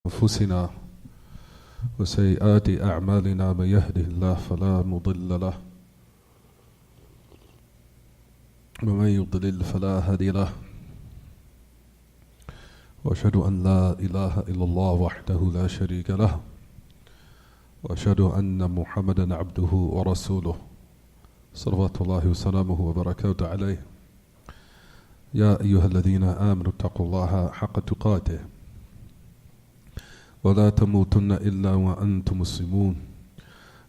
أنفسنا وسيئات أعمالنا من يهده الله فلا مضل له ومن يضلل فلا هادي له وأشهد أن لا إله إلا الله وحده لا شريك له وأشهد أن محمدا عبده ورسوله صلوات الله وسلامه وبركاته عليه. يا أيها الذين آمنوا اتقوا الله حق تقاته ولا تموتن إلا وأنتم مسلمون.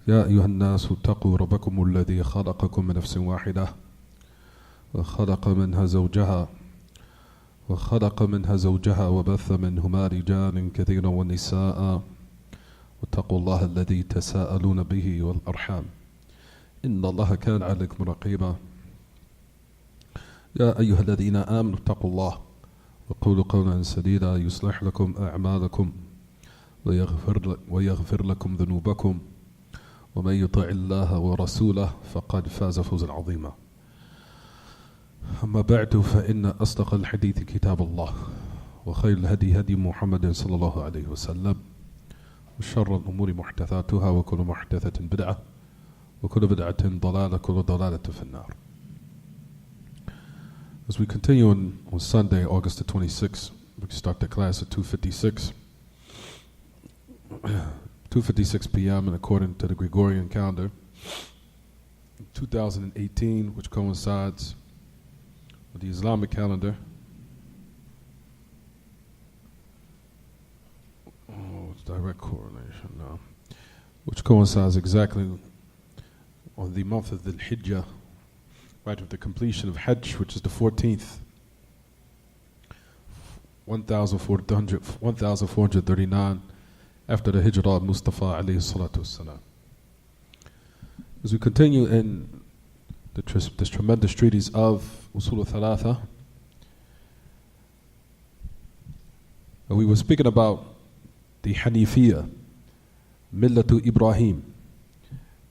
يا أيها الناس اتقوا ربكم الذي خلقكم من نفس واحدة وخلق منها زوجها وبث منهما رجالا كثيرا ونساء واتقوا الله الذي تساءلون به والأرحام إن الله كان عليكم رقيبا. يا أيها الذين آمنوا اتقوا الله وقولوا قولا سديدا يصلح لكم أعمالكم ويغفر لكم ذنوبكم ومن يطع الله ورسوله فقد فاز فوزا عظيما. أما بعد فإن أصدق الحديث كتاب الله وخير الهدي هدي محمد صلى الله عليه وسلم وشر الأمور محدثاتها وكل محدثة بدعة وكل بدعة ضلالة كل ضلالة في النار. As we continue on Sunday, August the 26th, we start the class at 2:56 p.m. and according to the Gregorian calendar, 2018, which coincides with the Islamic calendar. It's direct correlation now. Which coincides exactly on the month of the Hijjah, right with the completion of Hajj, which is the 14th, 1439 after the Hijrah of Mustafa alayhi salatu wassalam. As we continue in this tremendous treatise of Usul al-Thalatha, we were speaking about the Hanifiyya, Millatu Ibrahim.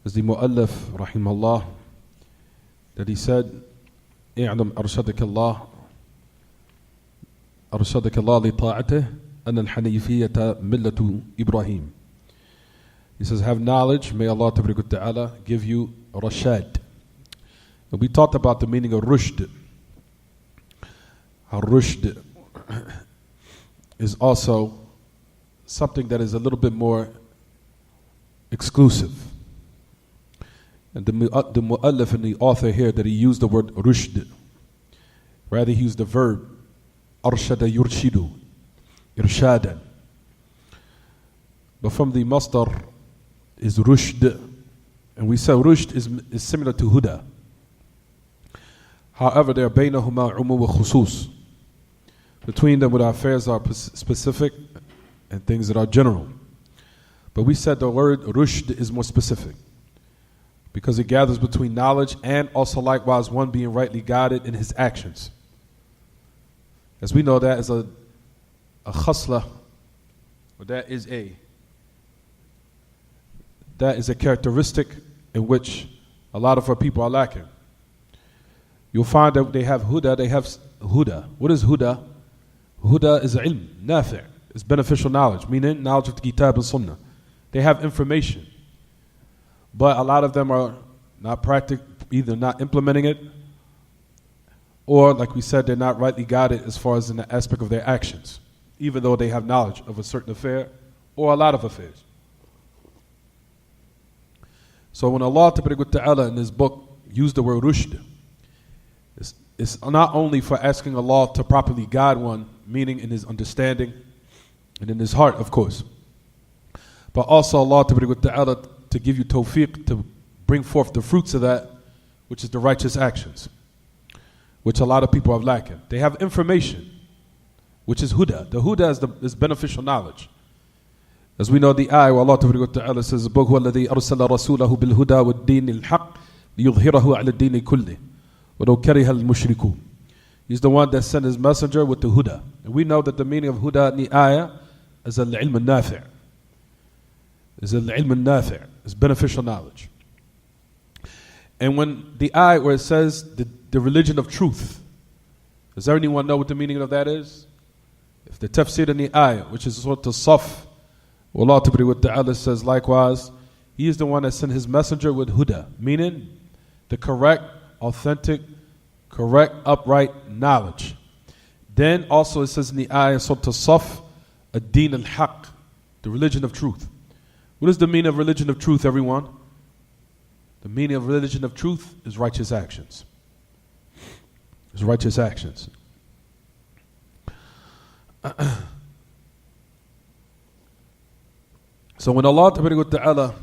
As the Mu'allaf, rahimahullah, that he said, اعلم أرشدك الله لطاعته أن الحنيفية ملة إبراهيم. He says, have knowledge, may Allah Ta'ala give you rashad. And we talked about the meaning of rushd. How rushd is also something that is a little bit more exclusive. And the mu'allif and the author here, that he used the word rushd. Rather, he used the verb arshada yurshidu, irshadan. But from the masdar is rushd. And we say rushd is similar to huda. However, they are baynahuma umu wa khusus. Between them, what our affairs are specific and things that are general. But we said the word rushd is more specific, because it gathers between knowledge and also likewise one being rightly guided in his actions. As we know, that is a khasla, or that is a characteristic in which a lot of our people are lacking. You'll find that they have huda, they have huda. What is huda? Huda is ilm, nafi', it's beneficial knowledge, meaning knowledge of the kitab and sunnah. They have information. But a lot of them are not either not implementing it, or like we said, they're not rightly guided as far as in the aspect of their actions, even though they have knowledge of a certain affair or a lot of affairs. So when Allah Ta'ala in His book used the word rushd, it's not only for asking Allah to properly guide one, meaning in his understanding and in his heart, of course, but also Allah Ta'ala to give you tawfiq to bring forth the fruits of that, which is the righteous actions, which a lot of people are lacking. They have information, which is huda. The huda is beneficial knowledge. As we know the ayah where Allah Ta'ala says, هُوَ الَّذِي أَرْسَلَ رَسُولَهُ بِالْهُدَى وَالدِّينِ الْحَقِّ لِيُظْهِرَهُ عَلَى الدِّينِ كُلِّهِ وَلَوْ كَرِهَ الْمُشْرِكُونَ. He's the one that sent his messenger with the huda. And we know that the meaning of huda in the ayah is al-ilm al-nafi'. Is al-ilm al-nafi'. It's beneficial knowledge. And when the ayah where it says the religion of truth, does anyone know what the meaning of that is? If the tafsir in the ayah, which is Surah As-Saf, Allah Ta'ala says likewise, He is the one that sent His messenger with huda, meaning the correct, authentic, correct, upright knowledge. Then also it says in the ayah, Surah As-Saf, ad-din al-haq, the religion of truth. What is the meaning of religion of truth, everyone? The meaning of religion of truth is righteous actions. It's righteous actions. So when Allah Ta'ala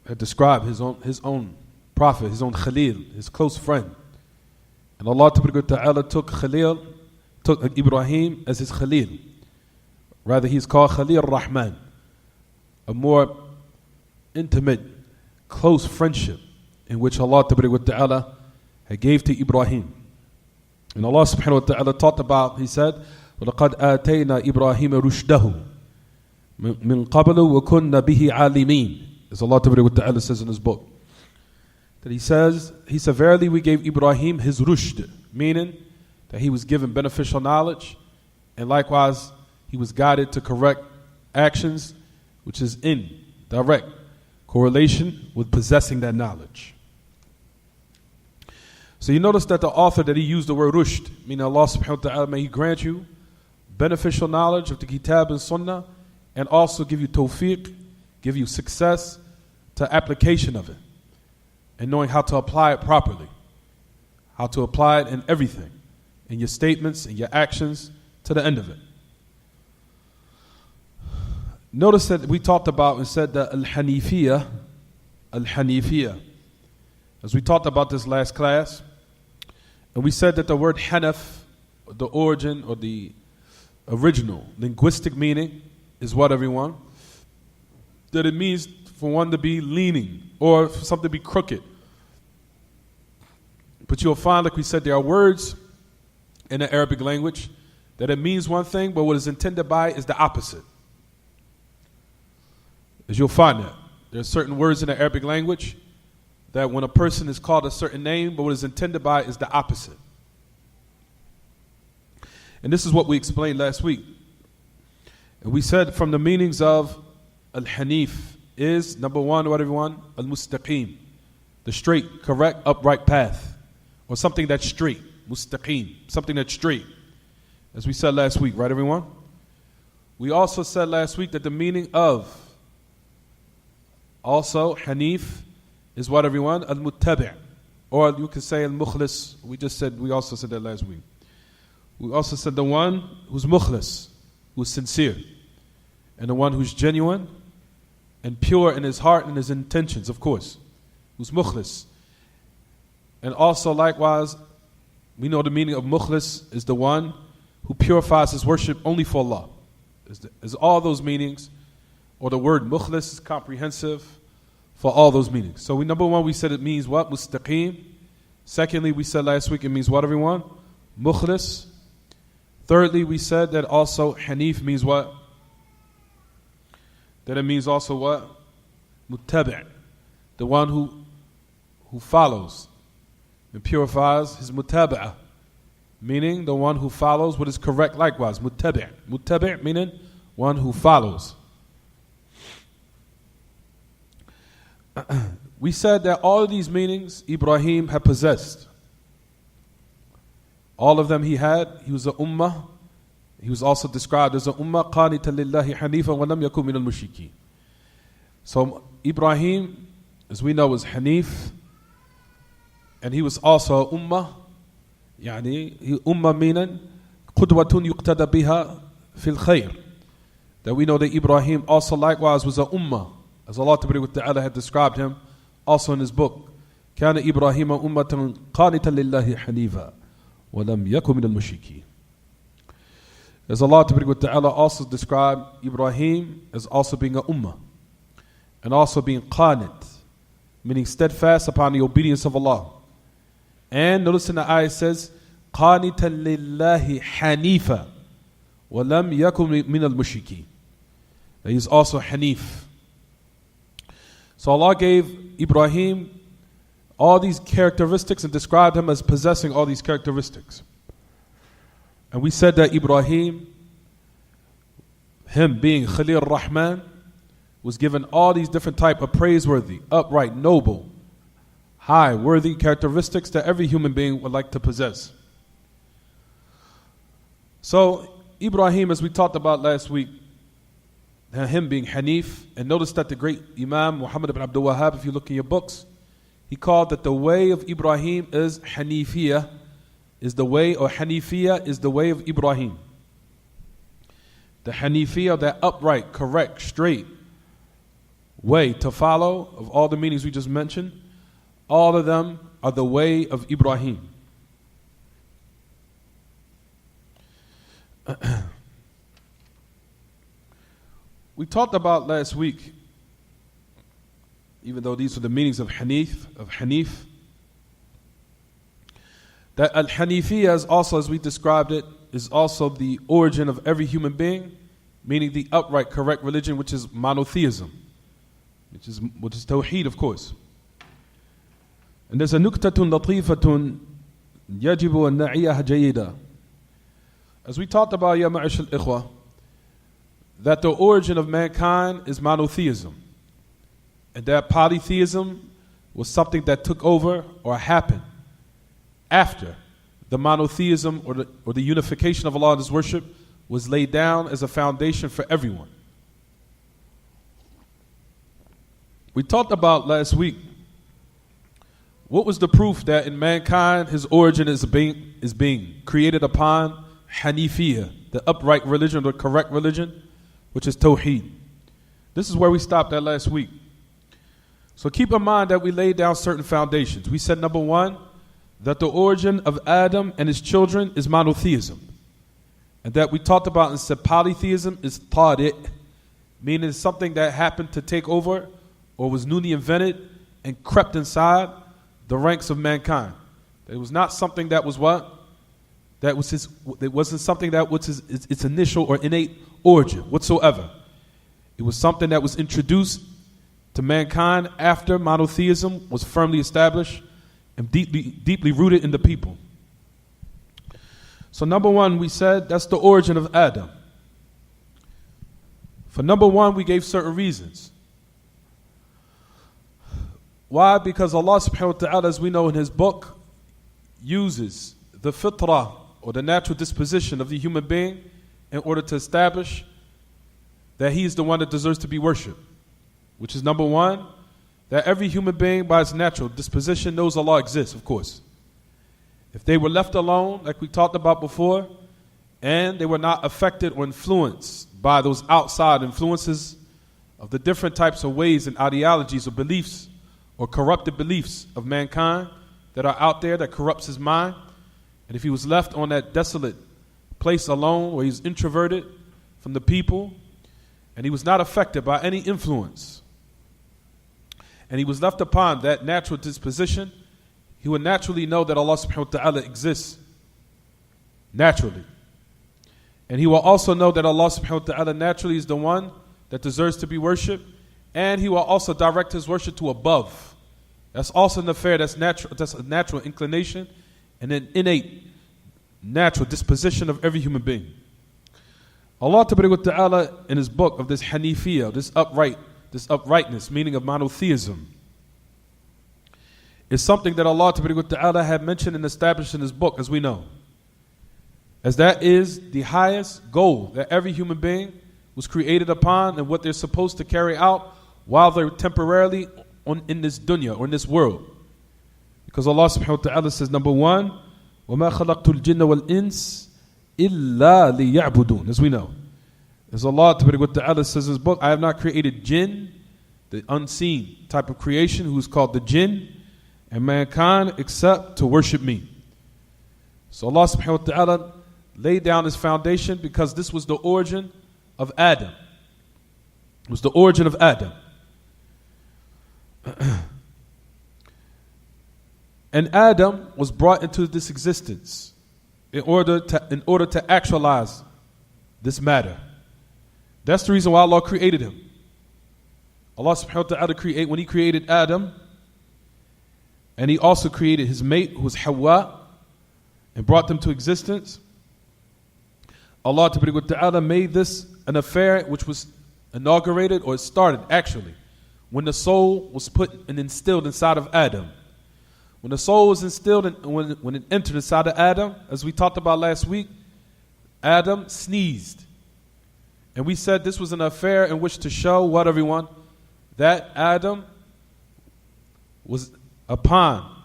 had described his own prophet, his own Khalil, his close friend, and Allah Ta'ala took Ibrahim as his Khalil. Rather, he's called Khalil Rahman, a more intimate, close friendship in which Allah Ta'ala had gave to Ibrahim. And Allah subhanahu wa ta'ala talked about, He said, وَلَقَدْ آتَيْنَا إِبْرَاهِيمَ رُشْدَهُ مِنْ قَبْلُ وَكُنَّ بِهِ عَالِمِينَ. As Allah Ta'ala says in His book. That He said, verily we gave Ibrahim his rushd, meaning that he was given beneficial knowledge, and likewise he was guided to correct actions, which is in direct correlation with possessing that knowledge. So you notice that the author, that he used the word rushd, meaning Allah subhanahu wa ta'ala, may He grant you beneficial knowledge of the kitab and sunnah, and also give you tawfiq, give you success to application of it, and knowing how to apply it properly, how to apply it in everything, in your statements, in your actions, to the end of it. Notice that we talked about and said that al-Hanifiyah, as we talked about this last class, and we said that the word Hanaf, the origin or the original linguistic meaning is what, everyone? That it means for one to be leaning or for something to be crooked. But you'll find, like we said, there are words in the Arabic language that it means one thing, but what is intended by is the opposite. As you'll find that. There are certain words in the Arabic language that when a person is called a certain name, but what is intended by is the opposite. And this is what we explained last week. And we said from the meanings of al-Hanif is, number one, what everyone? Al-Mustaqim, the straight, correct, upright path. Or something that's straight. Mustaqim, something that's straight. As we said last week, right everyone? We also said last week that the meaning of also Hanif is what, everyone? Al-Muttabi', or you could say Al-Mukhlis. We also said that last week. We also said the one who's mukhlis, who's sincere, and the one who's genuine and pure in his heart and his intentions, of course, who's mukhlis. And also likewise, we know the meaning of mukhlis is the one who purifies his worship only for Allah. Is all those meanings, or the word mukhlis is comprehensive for all those meanings. So number one, we said it means what? Mustaqim. Secondly, we said last week it means what, everyone? Mukhlis. Thirdly, we said that also Hanif means what? That it means also what? Muttabi', the one who follows and purifies his mutaba'ah, meaning the one who follows what is correct likewise. Muttabi' meaning one who follows. We said that all of these meanings Ibrahim had possessed. All of them he had. He was a ummah. He was also described as a ummah qanita lillahi hanifa wa lam yakun min al-mushrikeen. So Ibrahim, as we know, was Hanif, and he was also a ummah. Ummah meaning qudwatun yuqtada biha fil khayr. That we know that Ibrahim also likewise was a ummah, as Allah Ta'ala had described him also in His book. كان إبراهيم أمة قانتا لله حنيفا وَلَمْ يَكُنْ مِنَ الْمُشْرِكِينَ. As Allah Ta'ala also described Ibrahim as also being a ummah, and also being qanit, meaning steadfast upon the obedience of Allah. And notice in the ayah it says, قَانِتًا لِلَّهِ حَنِيفًا وَلَمْ يَكُنْ مِنَ الْمُشْرِكِينَ. That he is also Hanif. So Allah gave Ibrahim all these characteristics and described him as possessing all these characteristics. And we said that Ibrahim him being Khalil Rahman, was given all these different type of praiseworthy, upright, noble, high, worthy characteristics that every human being would like to possess. So Ibrahim, as we talked about last week, him being Hanif, and notice that the great Imam Muhammad ibn Abdul Wahhab, if you look in your books, he called that the way of Ibrahim is Hanifiyah, is the way, or Hanifiyah is the way of Ibrahim. The Hanifiyah, that upright, correct, straight way to follow, of all the meanings we just mentioned, all of them are the way of Ibrahim. We talked about last week, even though these are the meanings of Hanif, that Al-Hanifiyya is also, as we described it, is also the origin of every human being, meaning the upright, correct religion, which is monotheism, which is Tawheed, of course. And there's a nuktatun latifatun yajibu an na'iyaha jayida. As we talked about, ya ma'ash al-ikhwa, that the origin of mankind is monotheism, and that polytheism was something that took over or happened after the monotheism or the unification of Allah and His worship was laid down as a foundation for everyone. We talked about last week what was the proof that in mankind his origin is being created upon Hanifiyya, the upright religion, the correct religion, which is Tawheed. This is where we stopped at last week. So keep in mind that we laid down certain foundations. We said, number one, that the origin of Adam and his children is monotheism. And that we talked about and said polytheism is tariq, meaning something that happened to take over or was newly invented and crept inside the ranks of mankind. It was not something that was what? It wasn't something that was its initial or innate origin whatsoever. It was something that was introduced to mankind after monotheism was firmly established and deeply rooted in the people. So number one, we said that's the origin of Adam. For number one, we gave certain reasons. Why? Because Allah subhanahu wa ta'ala, as we know in His book, uses the fitrah, or the natural disposition of the human being, in order to establish that He is the one that deserves to be worshipped. Which is number one, that every human being by its natural disposition knows Allah exists, of course. If they were left alone, like we talked about before, and they were not affected or influenced by those outside influences of the different types of ways and ideologies or beliefs or corrupted beliefs of mankind that are out there that corrupts his mind, and if he was left on that desolate place alone where he's introverted from the people and he was not affected by any influence, and he was left upon that natural disposition, he would naturally know that Allah subhanahu wa ta'ala exists naturally. And he will also know that Allah subhanahu wa ta'ala naturally is the one that deserves to be worshipped, and he will also direct his worship to above. That's also an affair that's natural, that's a natural inclination and an innate natural disposition of every human being. Allah ta'ala in His book of this Hanifiyya, this uprightness, meaning of monotheism, is something that Allah ta'ala had mentioned and established in His book, as we know. As that is the highest goal that every human being was created upon and what they're supposed to carry out while they're temporarily in this dunya or in this world. Because Allah subhanahu wa ta'ala says, number one, وَمَا خَلَقْتُ الْجِنَّ وَالْإِنسِ إِلَّا لِيَعْبُدُونَ. As we know. As Allah ta'ala says in His book, I have not created jinn, the unseen type of creation who is called the jinn, and mankind except to worship me. So Allah subhanahu wa ta'ala laid down His foundation because this was the origin of Adam. It was the origin of Adam. And Adam was brought into this existence in order to actualize this matter. That's the reason why Allah created him. Allah subhanahu wa ta'ala when He created Adam, and He also created his mate, who was Hawa, and brought them to existence. Allah Ta'ala made this an affair which was inaugurated, or it started actually, when the soul was put and instilled inside of Adam. When the soul was instilled, when it entered inside of Adam, as we talked about last week, Adam sneezed. And we said this was an affair in which to show what, everyone? That Adam was upon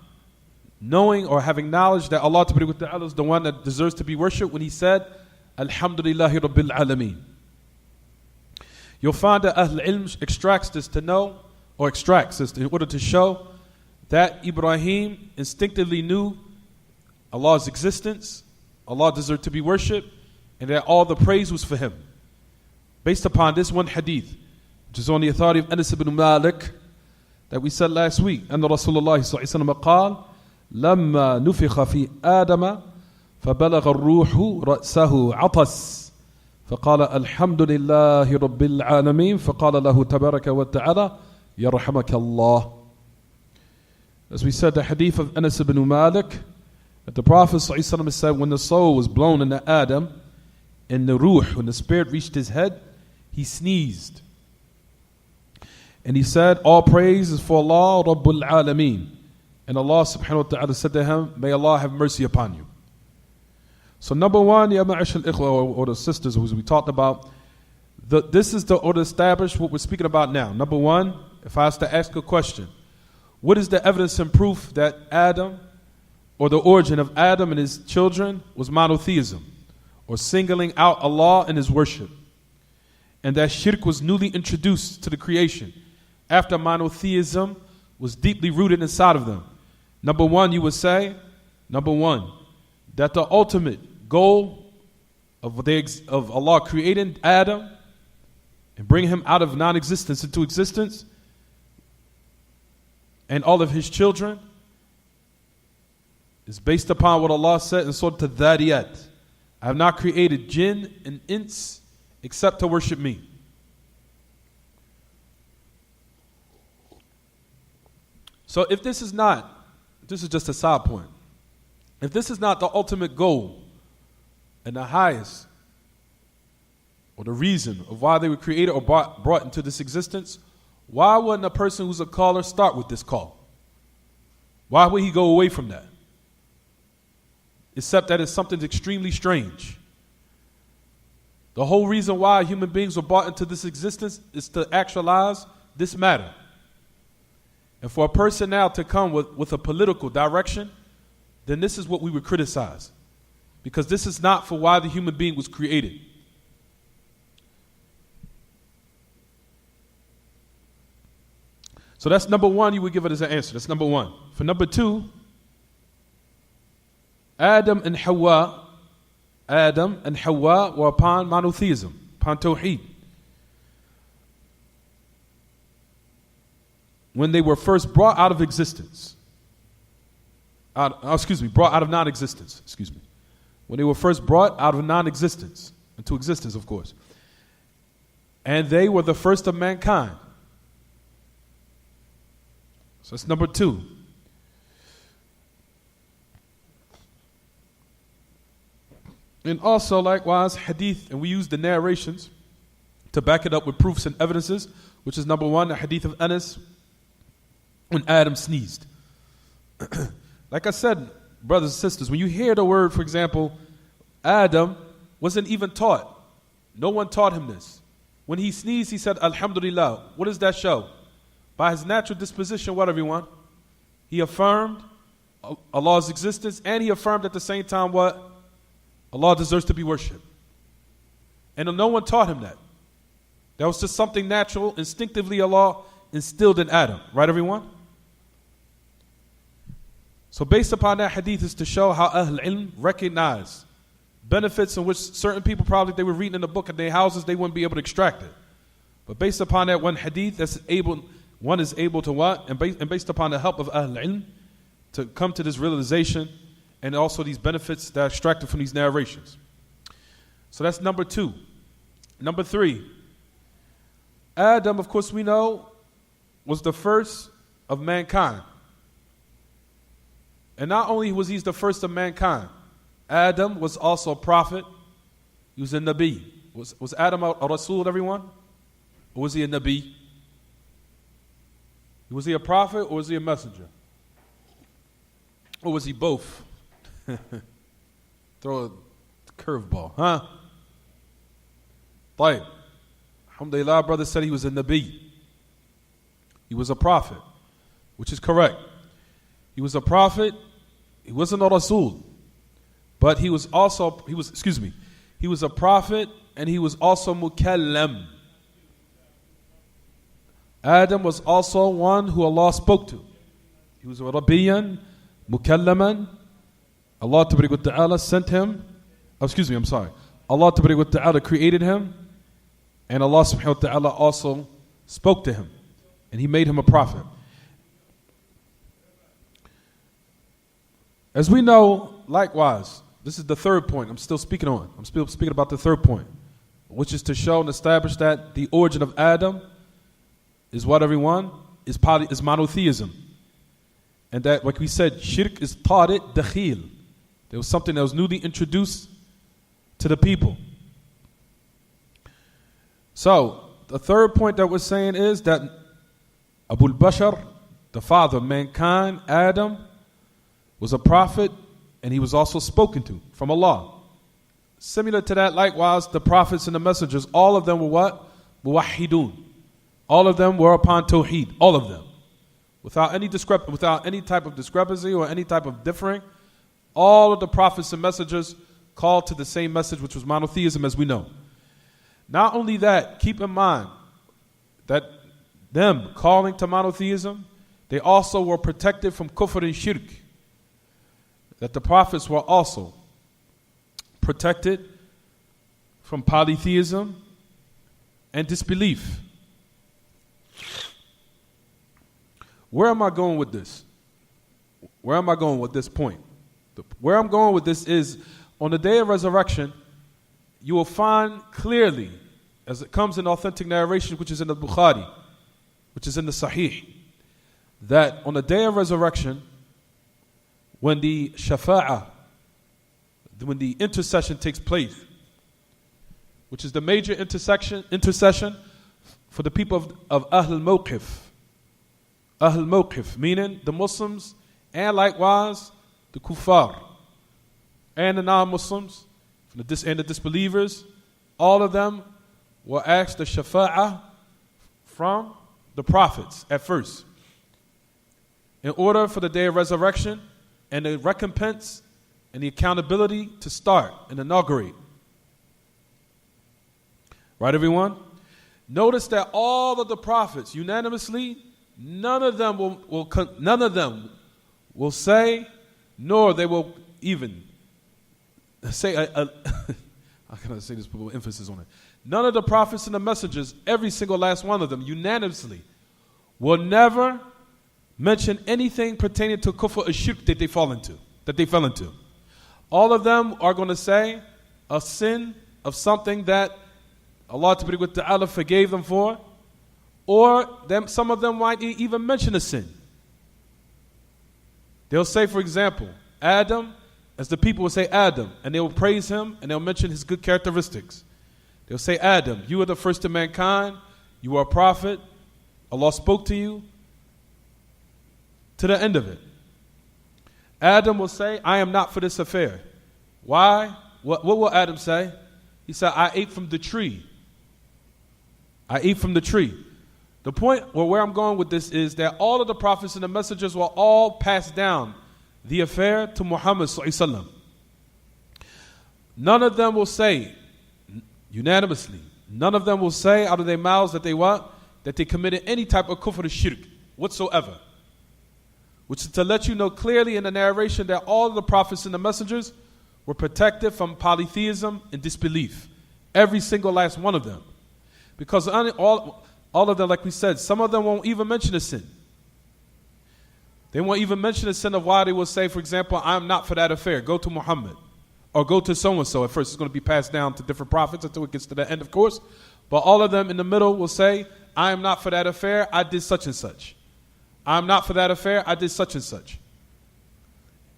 knowing or having knowledge that Allah Ta'ala is the one that deserves to be worshipped when he said, Alhamdulillahi Rabbil Alameen. You'll find that Ahl Ilm extracts this to know, or extracts this in order to show that Ibrahim instinctively knew Allah's existence, Allah deserved to be worshipped, and that all the praise was for him. Based upon this one hadith, which is on the authority of Anas ibn Malik, that we said last week, and Rasulullah sallallahu alaihi wasallam قال لما نفخ في آدم فبلغ الروح رأسه عطس فقال الحمد لله رب العالمين فقال له تبارك وتعالى يرحمك الله. As we said, the hadith of Anas ibn Malik, that the Prophet ﷺ said, when the soul was blown into Adam, and the ruh, when the spirit reached his head, he sneezed. And he said, all praise is for Allah, Rabbul Alameen. And Allah subhanahu wa ta'ala said to him, may Allah have mercy upon you. So number one, ya ma'ash al-ikhwa, or the sisters, as we talked about, this is the order established, what we're speaking about now. Number one, if I was to ask a question, what is the evidence and proof that Adam, or the origin of Adam and his children, was monotheism, or singling out Allah in his worship, and that shirk was newly introduced to the creation after monotheism was deeply rooted inside of them? Number one, you would say, number one, that the ultimate goal of Allah creating Adam and bringing him out of non-existence into existence, and all of his children, is based upon what Allah said in Surah Al-Dhariyat. I have not created jinn and ins except to worship me. So if this is just a side point, if this is not the ultimate goal and the highest, or the reason of why they were created or brought into this existence, why wouldn't a person who's a caller start with this call? Why would he go away from that? Except that it's something extremely strange. The whole reason why human beings were brought into this existence is to actualize this matter. And for a person now to come with a political direction, then this is what we would criticize. Because this is not for why the human being was created. So that's number one, you would give it as an answer. That's number one. For number two, Adam and Hawa were upon monotheism, upon Tawheed. When they were first brought out of existence, brought out of non-existence, When they were first brought out of non-existence, into existence, of course. And they were the first of mankind. So that's number two. And also, likewise, hadith, and we use the narrations to back it up with proofs and evidences, which is number one, the hadith of Anas, when Adam sneezed. Like I said, brothers and sisters, when you hear the word, for example, Adam wasn't even taught. No one taught him this. When he sneezed, he said, Alhamdulillah. What does that show? By his natural disposition, what, everyone? He affirmed Allah's existence, and he affirmed at the same time what? Allah deserves to be worshipped. And no one taught him that. That was just something natural, instinctively Allah instilled in Adam. Right, everyone? So based upon that hadith is to show how Ahl Ilm recognize benefits in which certain people probably, they were reading in the book in their houses, they wouldn't be able to extract it. But based upon that one hadith, one is able to what? And based upon the help of Ahl Ilm, to come to this realization and also these benefits that are extracted from these narrations. So that's number two. Number three, Adam, of course we know, was the first of mankind. And not only was he the first of mankind, Adam was also a prophet, He was a Nabi. Was Adam a Rasul, everyone? Or was he a Nabi? Was he a prophet or was he a messenger? Or was he both? Throw a curveball, huh? طيب. Alhamdulillah, brother said he was a Nabi. He was a prophet, which is correct. He was a prophet. He wasn't a Rasul. But he was a prophet and he was also Mukallam. Adam was also one who Allah spoke to. He was a Rabbiyan, Mukallaman. Allah Tabaraka wa Ta'ala sent him. Allah Tabaraka wa Ta'ala created him. And Allah Subhanahu wa Ta'ala also spoke to him. And He made him a prophet. As we know, likewise, this is the third point I'm still speaking on. I'm still speaking about the third point, which is to show and establish that the origin of Adam is what, everyone? Is monotheism. And that, like we said, shirk is tariq dakhil. There was something that was newly introduced to the people. So, the third point that we're saying is that Abul Bashar, the father of mankind, Adam, was a prophet and he was also spoken to from Allah. Similar to that, likewise, the prophets and the messengers, all of them were what? Muwahhidun. All of them were upon Tawheed. All of them. Without any type of discrepancy or any type of differing, all of the prophets and messengers called to the same message, which was monotheism, as we know. Not only that, keep in mind that them calling to monotheism, they also were protected from kufr and shirk. That the prophets were also protected from polytheism and disbelief. Where am I going with this? Where am I going with this point? Where I'm going with this is, on the day of resurrection, you will find clearly, as it comes in authentic narration, which is in the Bukhari, which is in the Sahih, that on the day of resurrection, when the shafa'ah, when the intercession takes place, which is the major intercession for the people of Ahl Mawqif. Ahl Mawqif, meaning the Muslims and likewise the Kuffar and the non-Muslims and the disbelievers, all of them will ask the shafa'ah from the prophets at first, in order for the day of resurrection and the recompense and the accountability to start and inaugurate. Right, everyone? Notice that all of the prophets unanimously, none of them will say, nor they will even say, how can I say this with emphasis on it? None of the prophets and the messengers, every single last one of them, unanimously, will never mention anything pertaining to kufr or shirk that they fell into. All of them are going to say a sin of something that Allah Ta'ala forgave them for, or some of them might even mention a sin. They'll say, for example, Adam, as the people will say Adam, and they will praise him and they'll mention his good characteristics. They'll say, Adam, you are the first of mankind, you are a prophet, Allah spoke to you, to the end of it. Adam will say, I am not for this affair. Why? What will Adam say? He said, I ate from the tree. I ate from the tree. The point where I'm going with this is that all of the prophets and the messengers will all pass down the affair to Muhammad sallallahu alaihi wasallam. None of them will say, unanimously, none of them will say out of their mouths that they what? That they committed any type of kufr or shirk whatsoever. Which is to let you know clearly in the narration that all of the prophets and the messengers were protected from polytheism and disbelief. Every single last one of them. Because all of them, like we said, some of them won't even mention a sin. They won't even mention a sin of why they will say, for example, I'm not for that affair. Go to Muhammad. Or go to so-and-so. At first it's going to be passed down to different prophets until it gets to the end, of course. But all of them in the middle will say, I am not for that affair. I did such and such. I'm not for that affair. I did such and such.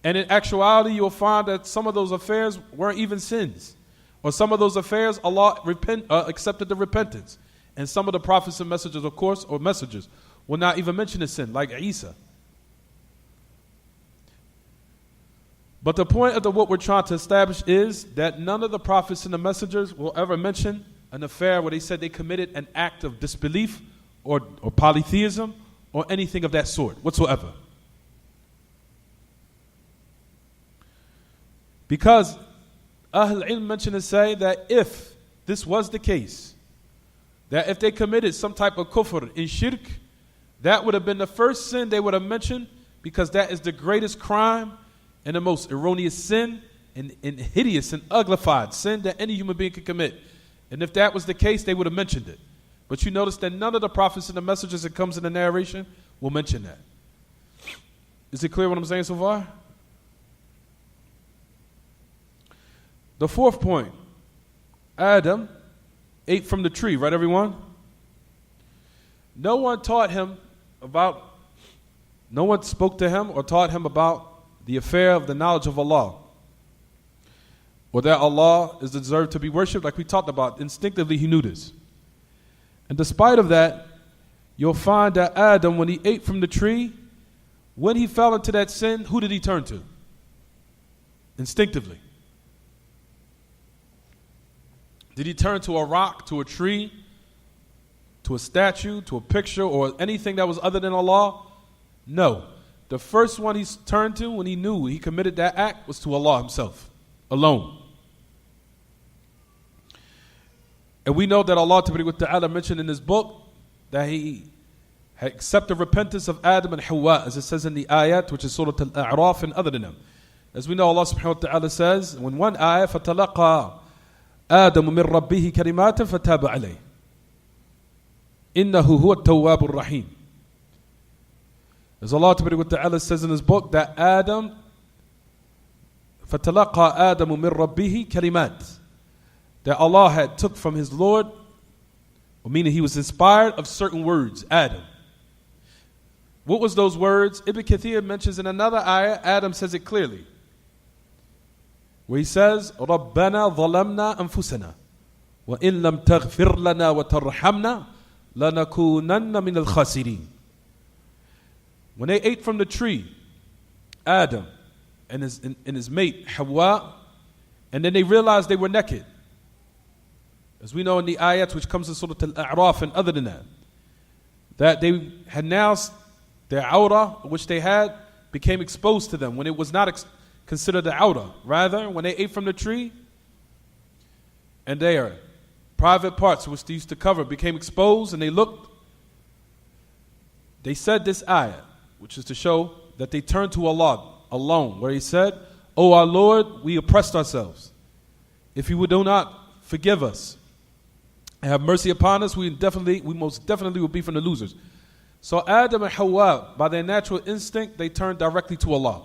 And in actuality, you'll find that some of those affairs weren't even sins. Or some of those affairs, Allah accepted the repentance. And some of the prophets and messengers, of course, or messengers, will not even mention a sin, like Isa. But the point of what we're trying to establish is that none of the prophets and the messengers will ever mention an affair where they said they committed an act of disbelief or polytheism or anything of that sort whatsoever. Because Ahl Ilm mention and say that if this was the case, that if they committed some type of kufr in shirk, that would have been the first sin they would have mentioned, because that is the greatest crime and the most erroneous sin and hideous and uglified sin that any human being could commit. And if that was the case, they would have mentioned it. But you notice that none of the prophets and the messages that comes in the narration will mention that. Is it clear what I'm saying so far? The fourth point, Adam ate from the tree, right everyone? No one spoke to him or taught him about the affair of the knowledge of Allah, or that Allah is deserved to be worshipped, like we talked about. Instinctively he knew this. And despite of that, you'll find that Adam, when he ate from the tree, when he fell into that sin, who did he turn to? Instinctively. Did he turn to a rock, to a tree, to a statue, to a picture, or anything that was other than Allah? No. The first one he turned to when he knew he committed that act was to Allah himself, alone. And we know that Allah Ta'ala mentioned in his book that he had accepted repentance of Adam and Hawa, as it says in the ayat, which is Surah Al-A'raf and other than them. As we know, Allah Subhanahu wa Ta'ala says, when one ayah, فَتَلَقَى آدم من ربه كلمات فتاب عليه إنه هو التواب الرحيم. As Allah Ta'ala says in his book that Adam فتلقى آدم من ربه كلمات, that Allah had took from his Lord, meaning he was inspired of certain words, Adam. What was those words? Ibn Kathir mentions in another ayah, Adam says it clearly, where he says, رَبَّنَا ظَلَمْنَا أَنفُسَنَا وَإِن لَمْ تَغْفِرْ لَنَا وَتَرْحَمْنَا لَنَكُونَنَّ مِنَ الْخَاسِرِينَ. When they ate from the tree, Adam and his mate, Hawa, and then they realized they were naked. As we know in the ayat which comes in Surah Al-A'raf and other than that, that they had now, their awrah, which they had, became exposed to them when it was not considered the awrah. Rather, when they ate from the tree, and their private parts which they used to cover became exposed, and they looked, they said this ayah, which is to show that they turned to Allah alone, where he said, "O our Lord, we oppressed ourselves. If you do not forgive us and have mercy upon us, we most definitely will be from the losers." So Adam and Hawa, by their natural instinct, they turned directly to Allah,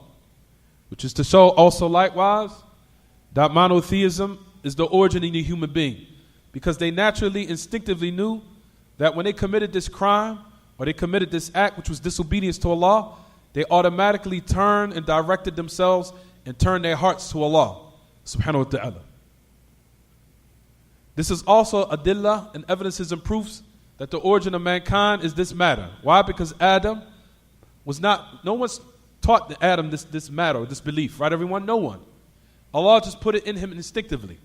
which is to show also likewise that monotheism is the origin in the human being, because they naturally, instinctively knew that when they committed this crime or they committed this act which was disobedience to Allah, they automatically turned and directed themselves and turned their hearts to Allah subhanahu wa ta'ala. This is also adillah and evidences and proofs that the origin of mankind is this matter. Why? Because Adam was not, no one's taught Adam this matter, this belief, right everyone? No one. Allah just put it in him instinctively,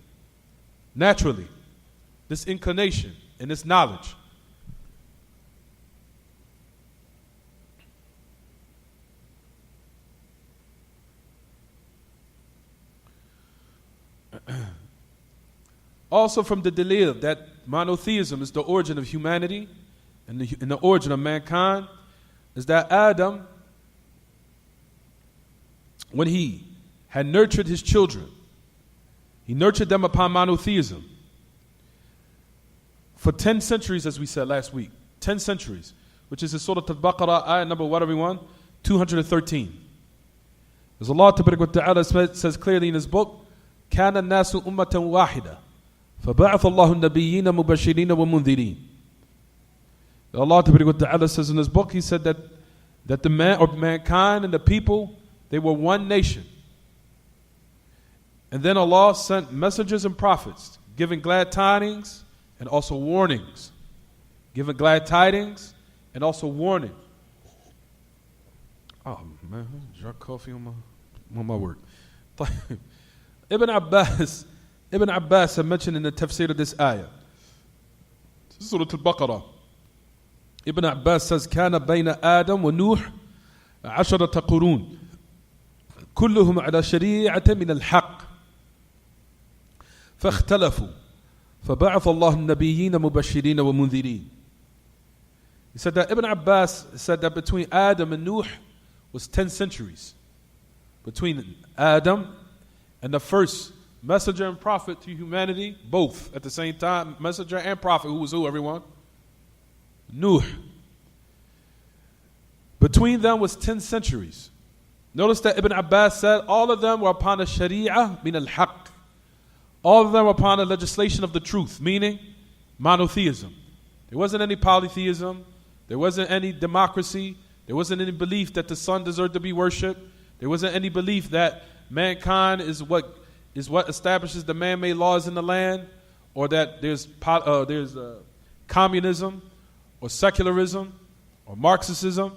naturally, this inclination and this knowledge. Also from the dalil that monotheism is the origin of humanity and the origin of mankind is that Adam, when he had nurtured his children, he nurtured them upon monotheism for 10 centuries, as we said last week. 10 centuries, which is in Surah Al-Baqarah, ayah number what, everyone? 213. As Allah Ta'ala says clearly in his book, كَانَ النَّاسُ أُمَّةً وَاحِدًا فَبَعَثَ اللَّهُ النَّبِيِّينَ مُبَشِّرِينَ وَمُنذِرِينَ. Allah Ta'ala says in his book, he said that the man or mankind and the people, they were one nation. And then Allah sent messengers and prophets, giving glad tidings and also warnings. Giving glad tidings and also warning. Oh man, I drank coffee on my work. Ibn Abbas had mentioned in the tafsir of this ayah. Surah Al-Baqarah. Ibn Abbas says, كان بين آدم ونوح 10 قرون كلهم على شريعة من الحق فاختلفوا فبعث الله النبيين مبشرين ومنذرين. He said that Ibn Abbas said that between Adam and Nuh was 10 centuries. Between Adam and the first messenger and prophet to humanity, both at the same time, messenger and prophet, who was who, everyone? Nuh. Between them was 10 centuries. Notice that Ibn Abbas said all of them were upon a sharia min al-haq. All of them were upon a legislation of the truth, meaning monotheism. There wasn't any polytheism. There wasn't any democracy. There wasn't any belief that the sun deserved to be worshipped. There wasn't any belief that mankind is what establishes the man-made laws in the land, or that there's communism or secularism or Marxism.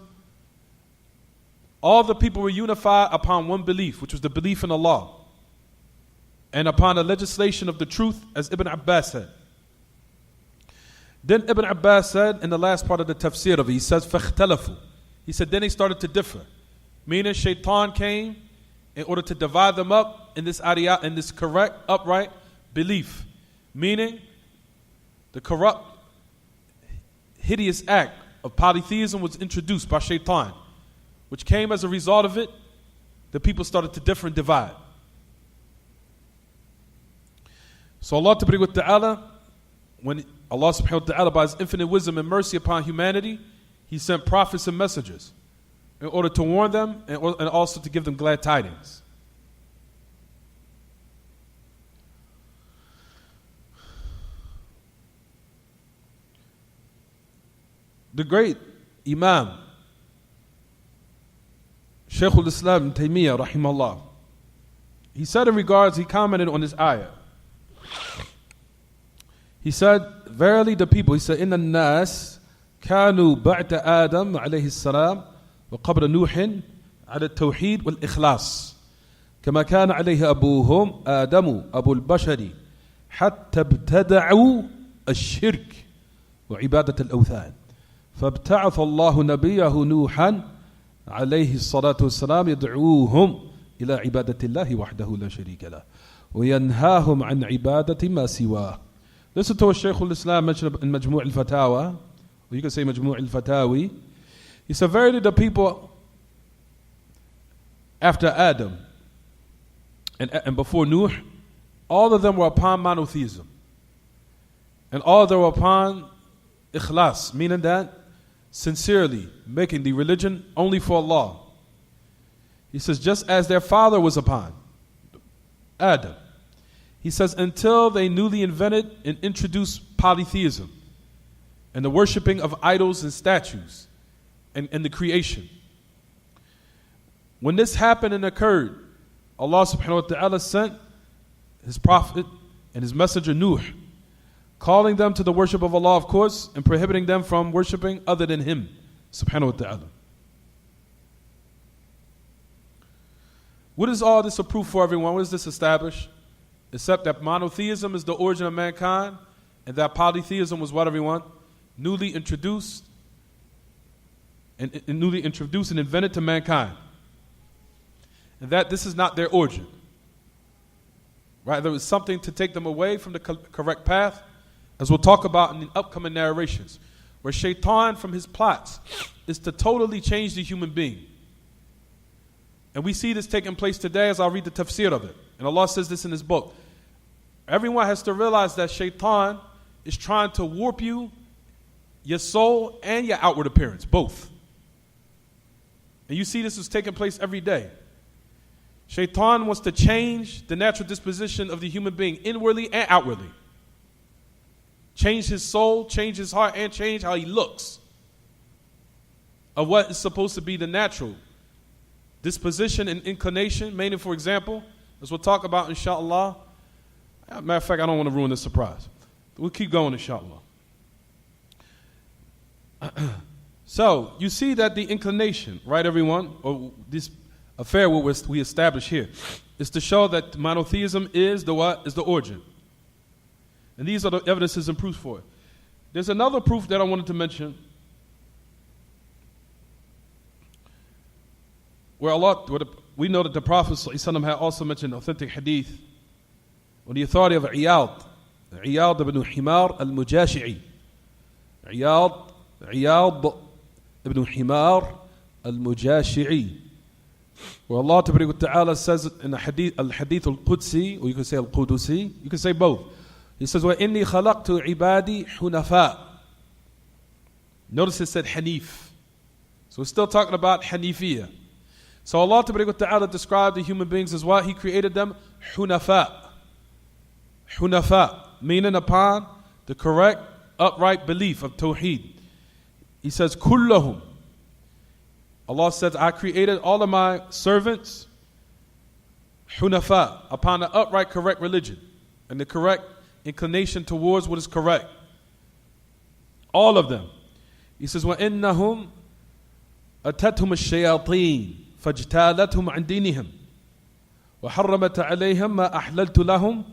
All the people were unified upon one belief, which was the belief in Allah, and upon the legislation of the truth, as Ibn Abbas said. Then Ibn Abbas said in the last part of the tafsir of it, he says, فَاخْتَلَفُوا. He said, then they started to differ. Meaning Shaitan came in order to divide them up in this correct, upright belief. Meaning the corrupt, hideous act of polytheism was introduced by Shaitan, which came as a result of it, the people started to differ and divide. So Allah Ta'ala, when Allah subhanahu wa ta'ala, by His infinite wisdom and mercy upon humanity, He sent prophets and messengers in order to warn them and also to give them glad tidings. The great Imam, Shaykh al-Islam Ibn Taymiyyah, rahimahullah, he said in regards, he commented on this ayah. He said, verily the people, he said, إِنَّ النَّاسِ كَانُوا بَعْدَ آدَمْ عَلَيْهِ السَّلَامِ وقبل نوح على التوحيد والإخلاص كما كان عليه أبوهم آدم أبو البشر حتى ابتدعوا الشرك وعبادة الأوثان فابتعث الله نبيه نوحا عليه الصلاة والسلام يدعوهم إلى عبادة الله وحده لا شريك له وينهاهم عن عبادة ما سواه. Listen to what Shaykh al-Islam mentioned in Majmu' al-Fatawa, or you can say Majmu' al-Fatawi. He said, verily the people after Adam and before Nuh, all of them were upon monotheism. And all of them were upon ikhlas, meaning that sincerely making the religion only for Allah. He says, just as their father was upon Adam. He says, until they newly invented and introduced polytheism and the worshiping of idols and statues and the creation. When this happened and occurred, Allah subhanahu wa ta'ala sent His prophet and His messenger Nuh, calling them to the worship of Allah, of course, and prohibiting them from worshiping other than Him subhanahu wa ta'ala. What is all this a proof for, everyone? What does this establish? Except that monotheism is the origin of mankind, and that polytheism was what, everyone? Newly introduced and invented to mankind. And that this is not their origin. Right? There was something to take them away from the correct path, as we'll talk about in the upcoming narrations, where Shaitan, from his plots, is to totally change the human being. And we see this taking place today, as I'll read the tafsir of it. And Allah says this in His book. Everyone has to realize that Shaitan is trying to warp you, your soul, and your outward appearance, both. And you see this is taking place every day. Shaitan wants to change the natural disposition of the human being inwardly and outwardly. Change his soul, change his heart, and change how he looks of what is supposed to be the natural disposition and inclination, meaning, for example, as we'll talk about, inshallah. Matter of fact, I don't want to ruin this surprise. We'll keep going, inshallah. So, you see that the inclination, right, everyone, or this affair what we establish here, is to show that monotheism is the what? Is the origin. And these are the evidences and proofs for it. There's another proof that I wanted to mention, where we know that the Prophet ﷺ had also mentioned authentic hadith on the authority of Iyad ibn Himar al-Mujashi'i. Iyad ibn Himar al-Mujashi'i. Where Allah Ta'ala says in the hadith, al-Hadith al-Qudsi, or you can say al-Qudusi, you can say both. He says, وَإِنِّي خَلَقْتُ عِبَادِي حُنَفَاء. Notice it said Hanif. So we're still talking about Hanifiyya. So Allah Ta'ala described the human beings as what? He created them Hunafa. Hunafa, meaning upon the correct, upright belief of Tawheed. He says, Kullahum. Allah says, I created all of my servants Hunafa, upon the upright, correct religion and the correct inclination towards what is correct. All of them. He says, وَإِنَّهُمْ أَتَتْهُمُ الشَّيَاطِينَ فَاجْتَالَتْهُمْ عَنْ دِينِهِمْ وَحَرَّمَتْ عَلَيْهِمْ مَا أَحْلَلْتُ لَهُمْ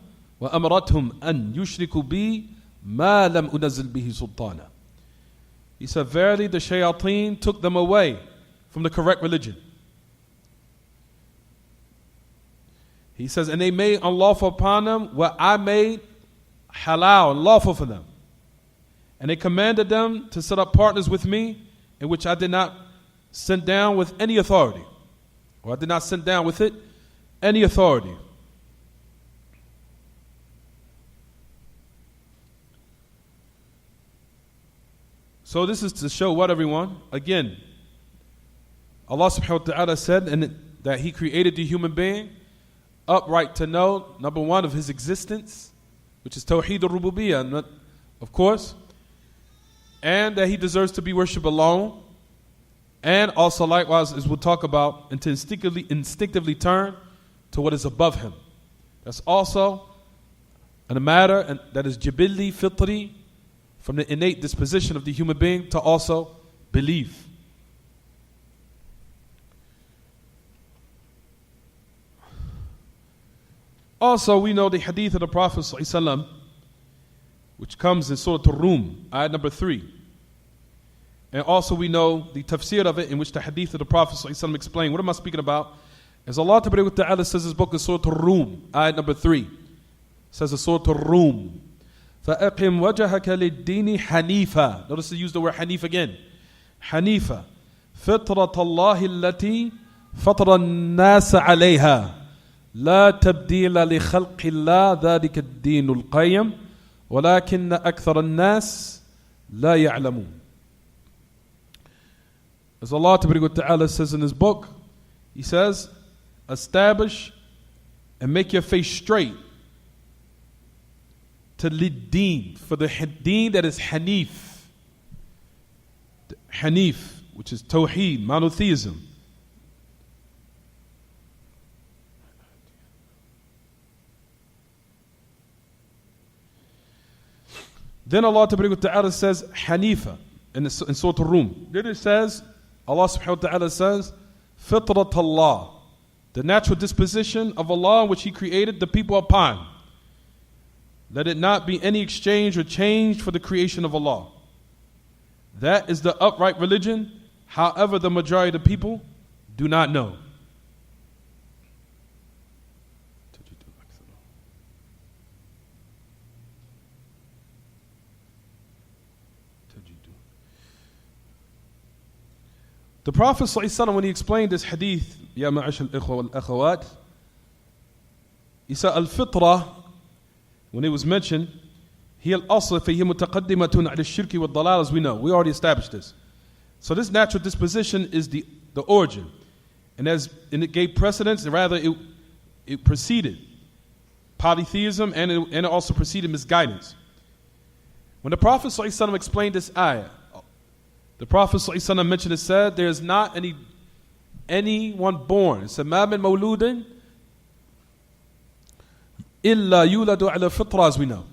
وَأَمْرَتْهُمْ أَنْ يُشْرِكُوا بِي مَا لَمْ أُنَزِّلْ بِهِ سُلْطَانًا. He said, verily the shayateen took them away from the correct religion. He says, and they made unlawful upon them what I made halal, lawful for them. And they commanded them to set up partners with me, in which I did not send down with any authority. Or I did not send down with it any authority. So this is to show what, everyone? Again, Allah subhanahu wa ta'ala said that He created the human being upright to know, number one, of His existence, which is Tawheed al-Rububiyyah, of course, and that He deserves to be worshipped alone, and also likewise, as we'll talk about, and to instinctively turn to what is above Him. That's also a matter that is jibilli, fitri, from the innate disposition of the human being to also believe. Also, we know the hadith of the Prophet ﷺ, which comes in Surah Ar-Rum, ayat number 3. And also we know the tafsir of it, in which the hadith of the Prophet ﷺ explained. What am I speaking about? As Allah Ta'ala says in His book in Surah Ar-Rum, ayat number 3. It says in Surah Ar-Rum, فَأَقِمْ وَجَهَكَ لِلدِّينِ حَنِيفًا. Notice they use the word Hanif again. Hanifa. فِطْرَةَ اللَّهِ الَّتِي فَطَرَ النَّاسَ عَلَيْهَا لا تبديل لخلق الله ذلك الدين القيم ولكن أكثر الناس لا يعلمون. As Allah Ta'ala says in His book, He says, establish and make your face straight to lid-deen, for the deen that is Hanif. Hanif, which is Tawheed, monotheism. Then Allah Ta'ala says Hanifa in Surah Ar-Rum. Then it says, Allah Subhanahu wa Ta'ala says, Fitrat Allah, the natural disposition of Allah which He created the people upon. Let it not be any exchange or change for the creation of Allah. That is the upright religion, however the majority of the people do not know. The Prophet ﷺ, when he explained this hadith, Ya ma'ash al-ikhwa wal-akhawat, he said, al-fitra, when it was mentioned, he al-asl fihi mutaqaddimatun ala al-shirki wal-dalal, as we know. We already established this. So this natural disposition is the origin. And it gave precedence, and rather it preceded polytheism, and it also preceded misguidance. When the Prophet ﷺ explained this ayah, the Prophet ﷺ mentioned it, said, there is not anyone born. It said, مَا مِن مَوْلُودٍ إِلَّا يُولَدُ عَلَى الْفِطْرَةِ, as we know.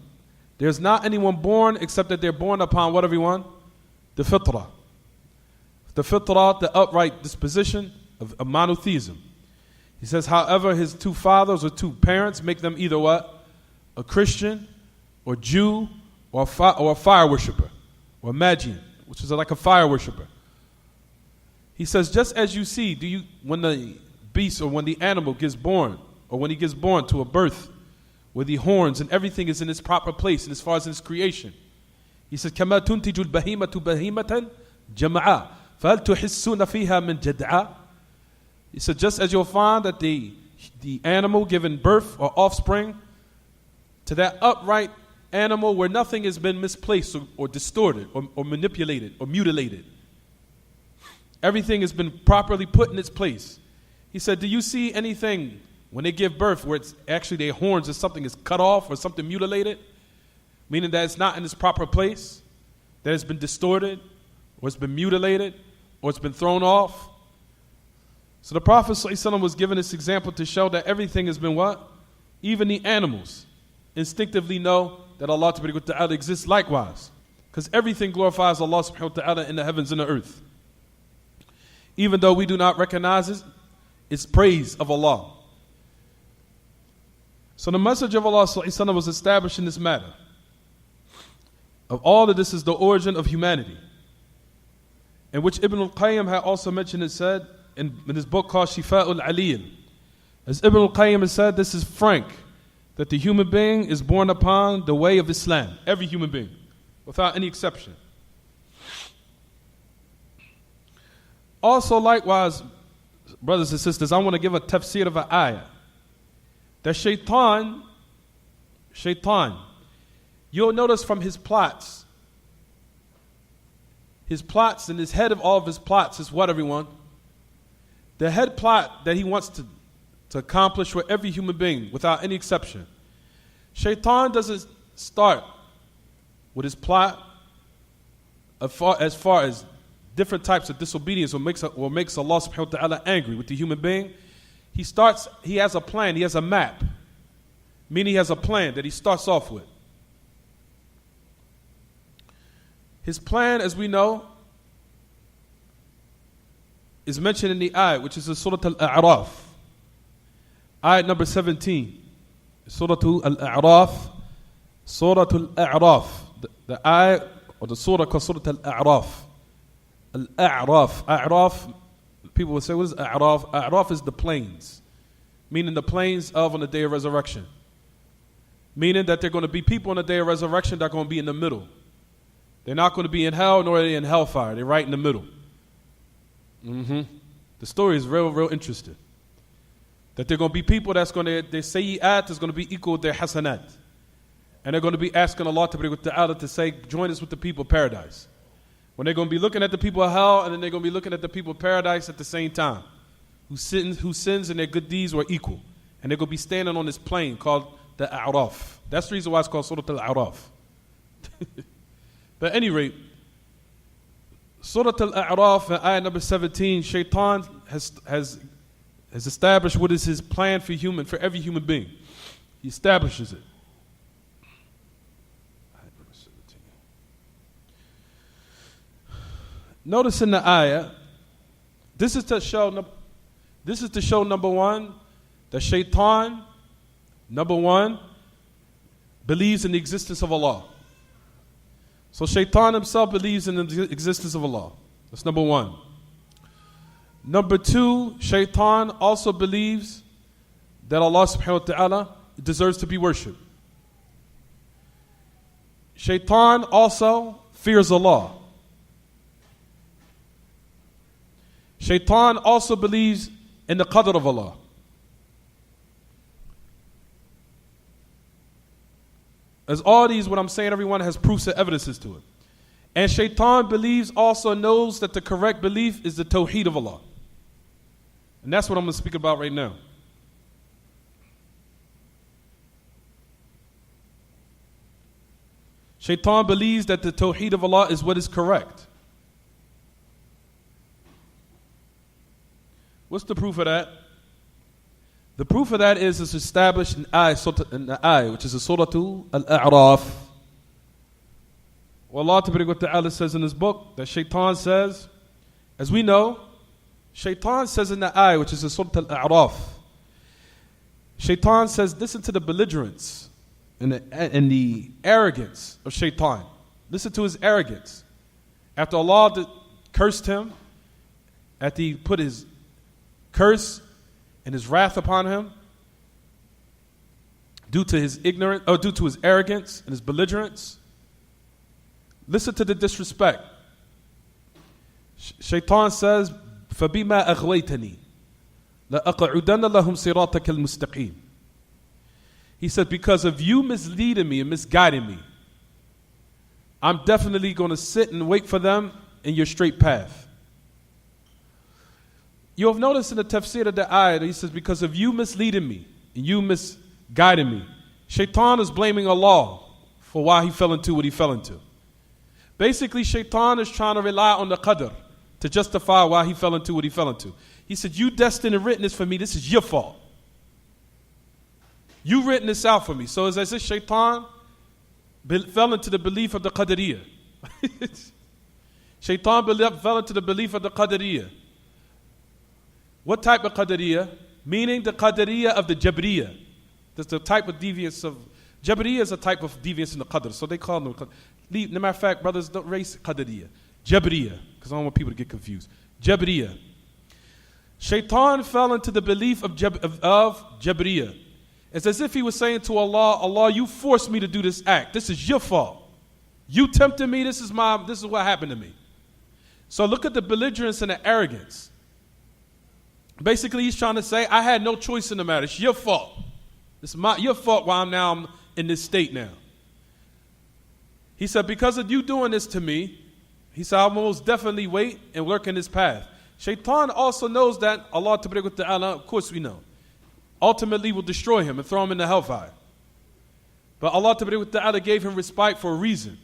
There's not anyone born except that they're born upon what, everyone? The fitrah. The fitrah, the upright disposition of monotheism. He says, however, his two fathers or two parents make them either what? A Christian or Jew or a fire worshiper or a Magian, which is like a fire worshiper. He says, just as you see, when the beast or when the animal gives born, or when he gives born to a birth, where the horns and everything is in its proper place, and as far as its creation. He says, كَمَا تُنْتِجُ الْبَهِيمَةُ بَهِيمَةً جَمْعًا فَهَلْ تُحِسُّونَ فِيهَا مِنْ جَدْعًا. He said, just as you'll find that the animal giving birth or offspring to that upright animal where nothing has been misplaced or distorted or manipulated or mutilated. Everything has been properly put in its place. He said, do you see anything when they give birth where it's actually their horns or something is cut off or something mutilated? Meaning that it's not in its proper place, that it's been distorted, or it's been mutilated, or it's been thrown off. So the Prophet ﷺ was given this example to show that everything has been what? Even the animals instinctively know that Allah Ta'ala exists likewise. Because everything glorifies Allah subhanahu wa ta'ala in the heavens and the earth. Even though we do not recognize it, it's praise of Allah. So the message of Allah ﷺ was established in this matter. Of all of this is the origin of humanity. In which Ibn al-Qayyim had also mentioned and said in his book called Shifa'ul Aliyil. As Ibn al-Qayyim has said, this is frank, that the human being is born upon the way of Islam. Every human being, without any exception. Also likewise, brothers and sisters, I want to give a tafsir of an ayah. That shaitan, you'll notice from his plots and his head of all of his plots is what, everyone? The head plot that he wants to accomplish for every human being, without any exception. Shaitan doesn't start with his plot as far as different types of disobedience or makes Allah subhanahu wa ta'ala angry with the human being. He has a plan, he has a map. Meaning he has a plan that he starts off with. His plan, as we know, is mentioned in the ayat, which is the Surah Al-A'raf. Ayat number 17. Surah Al-A'raf. Surah Al-A'raf. The ayat, or the surah called Surah Al-A'raf. Al-A'raf. A'raf, people will say, what is A'raf? A'raf is the plains. Meaning the plains of on the day of resurrection. Meaning that there are going to be people on the day of resurrection that are going to be in the middle. They're not going to be in hell, nor are they in hellfire. They're right in the middle. The story is real interesting. That there are going to be people that's going to, their sayyat is going to be equal to their hasanat. And they're going to be asking Allah Ta'ala to say, join us with the people of paradise. When they're going to be looking at the people of hell, and then they're going to be looking at the people of paradise at the same time. Whose sins and their good deeds were equal. And they're going to be standing on this plain called the A'raf. That's the reason why it's called Surah Al-A'raf. But at any rate, Surah Al-A'raf, ayah number 17, Shaitan has established what is his plan for every human being. He establishes it. Notice in the ayah, this is to show number one, that Shaitan, number one, believes in the existence of Allah. So Shaitan himself believes in the existence of Allah. That's number one. Number two, Shaitan also believes that Allah subhanahu wa ta'ala deserves to be worshipped. Shaitan also fears Allah. Shaitan also believes in the qadr of Allah. As all these, what I'm saying, everyone has proofs and evidences to it. And Shaitan knows that the correct belief is the tawheed of Allah. And that's what I'm going to speak about right now. Shaitan believes that the tawheed of Allah is what is correct. What's the proof of that? The proof of that is established in the ayah, which is the Surah Al-A'raf. Well, Allah Ta'ala says in His book that Shaitan says, as we know, Shaitan says in the ayah, which is the Surah Al-A'raf, Shaitan says, listen to the belligerence and the arrogance of Shaitan. Listen to his arrogance. After Allah cursed him, after He put His curse and His wrath upon him, due to his ignorance, or due to his arrogance and his belligerence, listen to the disrespect. Shaitan says, فَبِمَا أَغْوَيْتَنِي لَأَقْعُدَنَّ لَهُمْ صِرَاطَكَ الْمُسْتَقِيمِ. He said, because of you misleading me and misguiding me, I'm definitely going to sit and wait for them in your straight path. You have noticed in the tafsir of the ayah that he says, because of you misleading me and you misguiding me, Shaitan is blaming Allah for why he fell into what he fell into. Basically, Shaitan is trying to rely on the qadr to justify why he fell into what he fell into. He said, you destined and written this for me, this is your fault. You written this out for me. So as I said, Shaitan fell into the belief of the Qadariyah. Shaitan fell into the belief of the Qadariyah. What type of Qadariyah? Meaning the Qadariyah of the Jabriyah. That's the type of deviance of... Jabriyah is a type of deviance in the Qadr, so they call them... No matter of fact, brothers, don't race Qadariyah. Jabriyah, because I don't want people to get confused. Jabriyah. Shaitan fell into the belief of Jabriyah. It's as if he was saying to Allah, Allah, you forced me to do this act. This is your fault. You tempted me. This is what happened to me. So look at the belligerence and the arrogance. Basically, he's trying to say, I had no choice in the matter. It's your fault. It's your fault why I'm in this state now. He said, because of you doing this to me, he said, I will most definitely wait and work in this path. Shaitan also knows that Allah Ta'ala, of course we know, ultimately will destroy him and throw him in the hellfire. But Allah Ta'ala gave him respite for a reason.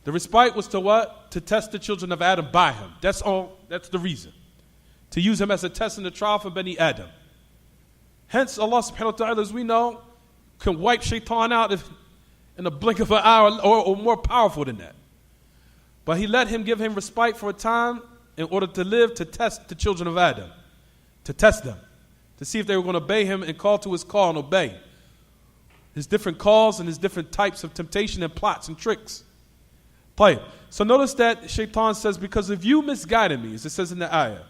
The respite was to what? To test the children of Adam by him. That's all. That's the reason. To use him as a test and a trial for Bani Adam. Hence, Allah subhanahu wa ta'ala, as we know, can wipe Shaitan out in a blink of an eye or more powerful than that. But He let him give him respite for a time in order to live, to test the children of Adam. To test them. To see if they were going to obey Him and call to His call and obey. His different calls and His different types of temptation and plots and tricks. So notice that Shaitan says, because if you misguided me, as it says in the ayah,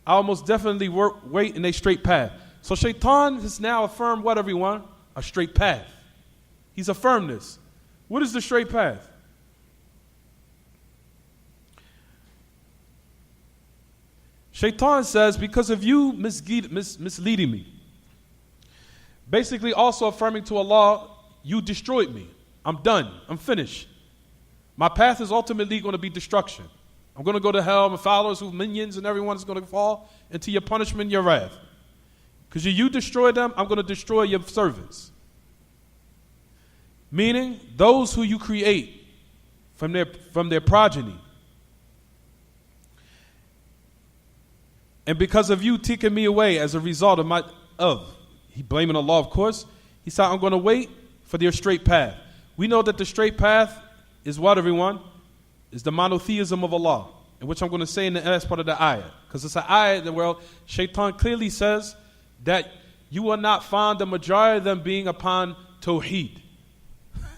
I'll most definitely wait in a straight path. So Shaitan has now affirmed what, everyone? A straight path. He's affirmed this. What is the straight path? Shaitan says, because of you misleading me. Basically also affirming to Allah, you destroyed me. I'm done. I'm finished. My path is ultimately going to be destruction. I'm going to go to hell. My followers, who minions, and everyone is going to fall into your punishment, your wrath. Because you destroy them, I'm going to destroy your servants. Meaning, those who you create from their progeny. And because of you taking me away as a result he blaming Allah, of course. He said, I'm going to wait for their straight path. We know that the straight path is what, everyone? Is the monotheism of Allah, in which I'm going to say in the last part of the ayah. Because it's an ayah where Shaitan clearly says that you will not find the majority of them being upon Tawheed.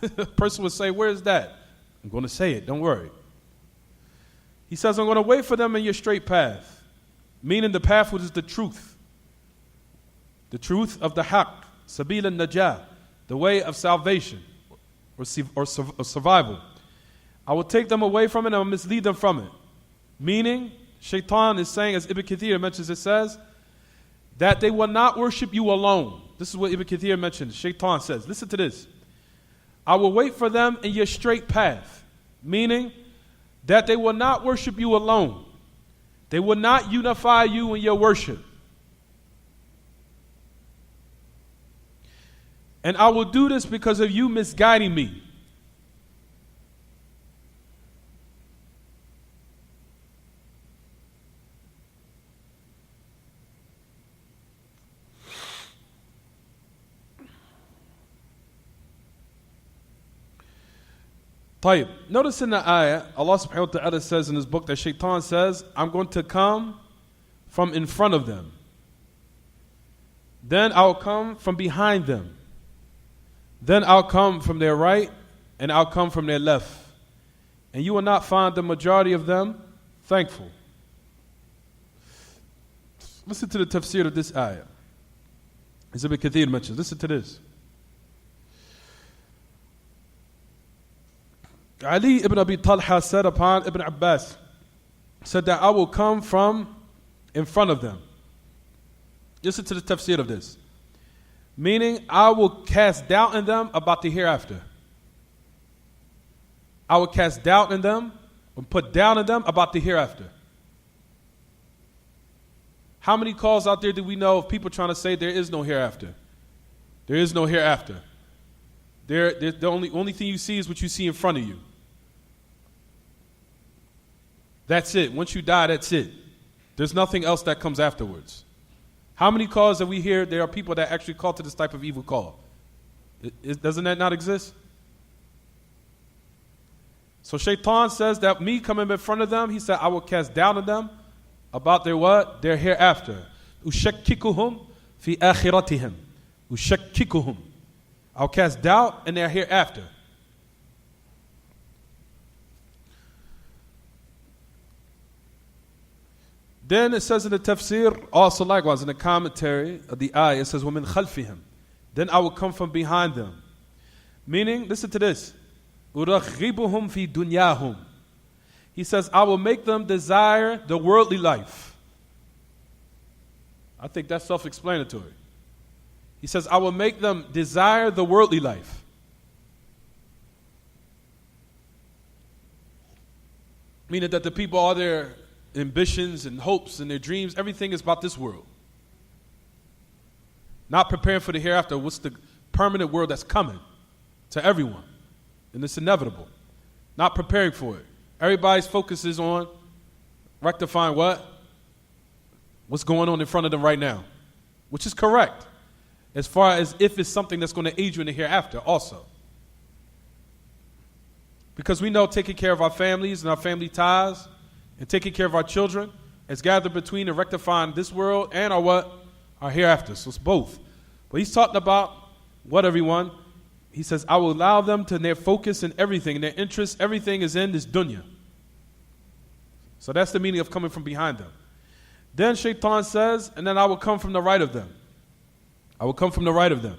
A person would say, where is that? I'm going to say it, don't worry. He says, I'm going to wait for them in your straight path. Meaning the path which is the truth. The truth of the haqq, sabil al-najah, the way of salvation or survival. I will take them away from it and I will mislead them from it. Meaning, Shaitan is saying, as Ibn Kathir mentions, it says, that they will not worship you alone. This is what Ibn Kathir mentions. Shaitan says, listen to this. I will wait for them in your straight path. Meaning, that they will not worship you alone. They will not unify you in your worship. And I will do this because of you misguiding me. طيب. Notice in the ayah, Allah subhanahu wa ta'ala says in his book that Shaitan says, I'm going to come from in front of them. Then I'll come from behind them. Then I'll come from their right, and I'll come from their left. And you will not find the majority of them thankful. Listen to the tafsir of this ayah. As Ibn Kathir mentions, listen to this. Ali ibn Abi Talha said upon Ibn Abbas, said that I will come from in front of them. Listen to the tafsir of this. Meaning, I will cast doubt in them about the hereafter. I will cast doubt in them and put doubt in them about the hereafter. How many calls out there do we know of people trying to say there is no hereafter? There is no hereafter. The only thing you see is what you see in front of you. That's it. Once you die, that's it. There's nothing else that comes afterwards. How many calls that we hear, there are people that actually call to this type of evil call? Doesn't that not exist? So Shaitan says that me coming in front of them, he said, I will cast doubt on them about their what? Their hereafter. Ushakkikuhum fi akhiratihim. Ushakkikuhum. I'll cast doubt in their hereafter. Then it says in the tafsir, also likewise in the commentary of the ayah, it says, وَمِنْ خَلْفِهِمْ. Then I will come from behind them. Meaning, listen to this. أُرَغِّبُهُمْ فِي دُنْيَاهُمْ. He says, I will make them desire the worldly life. I think that's self-explanatory. He says, I will make them desire the worldly life. Meaning that the people are their ambitions and hopes and their dreams, everything is about this world. Not preparing for the hereafter, what's the permanent world that's coming to everyone. And it's inevitable. Not preparing for it. Everybody's focus is on rectifying what? What's going on in front of them right now. Which is correct. As far as if it's something that's going to aid you in the hereafter also. Because we know taking care of our families and our family ties and taking care of our children is gathered between and rectifying this world and our what? Our hereafter. So it's both. But he's talking about what, everyone? He says, I will allow them to their focus and everything, and their interest, everything is in this dunya. So that's the meaning of coming from behind them. Then Shaitan says, and then I will come from the right of them. I will come from the right of them.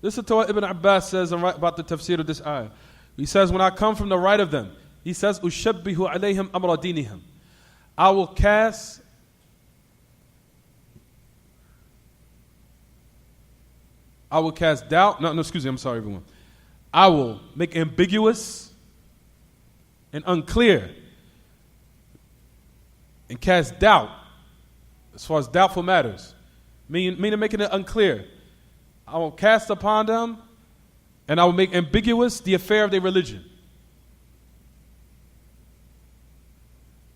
Listen to what Ibn Abbas says about the tafsir of this ayah. He says, when I come from the right of them, he says, أُشَبِّهُ عَلَيْهِمْ أَمْرَ دِينِهِمْ. I will cast doubt. No, excuse me, I'm sorry, everyone. I will make ambiguous and unclear and cast doubt as far as doubtful matters. Meaning making it unclear. I will cast upon them and I will make ambiguous the affair of their religion.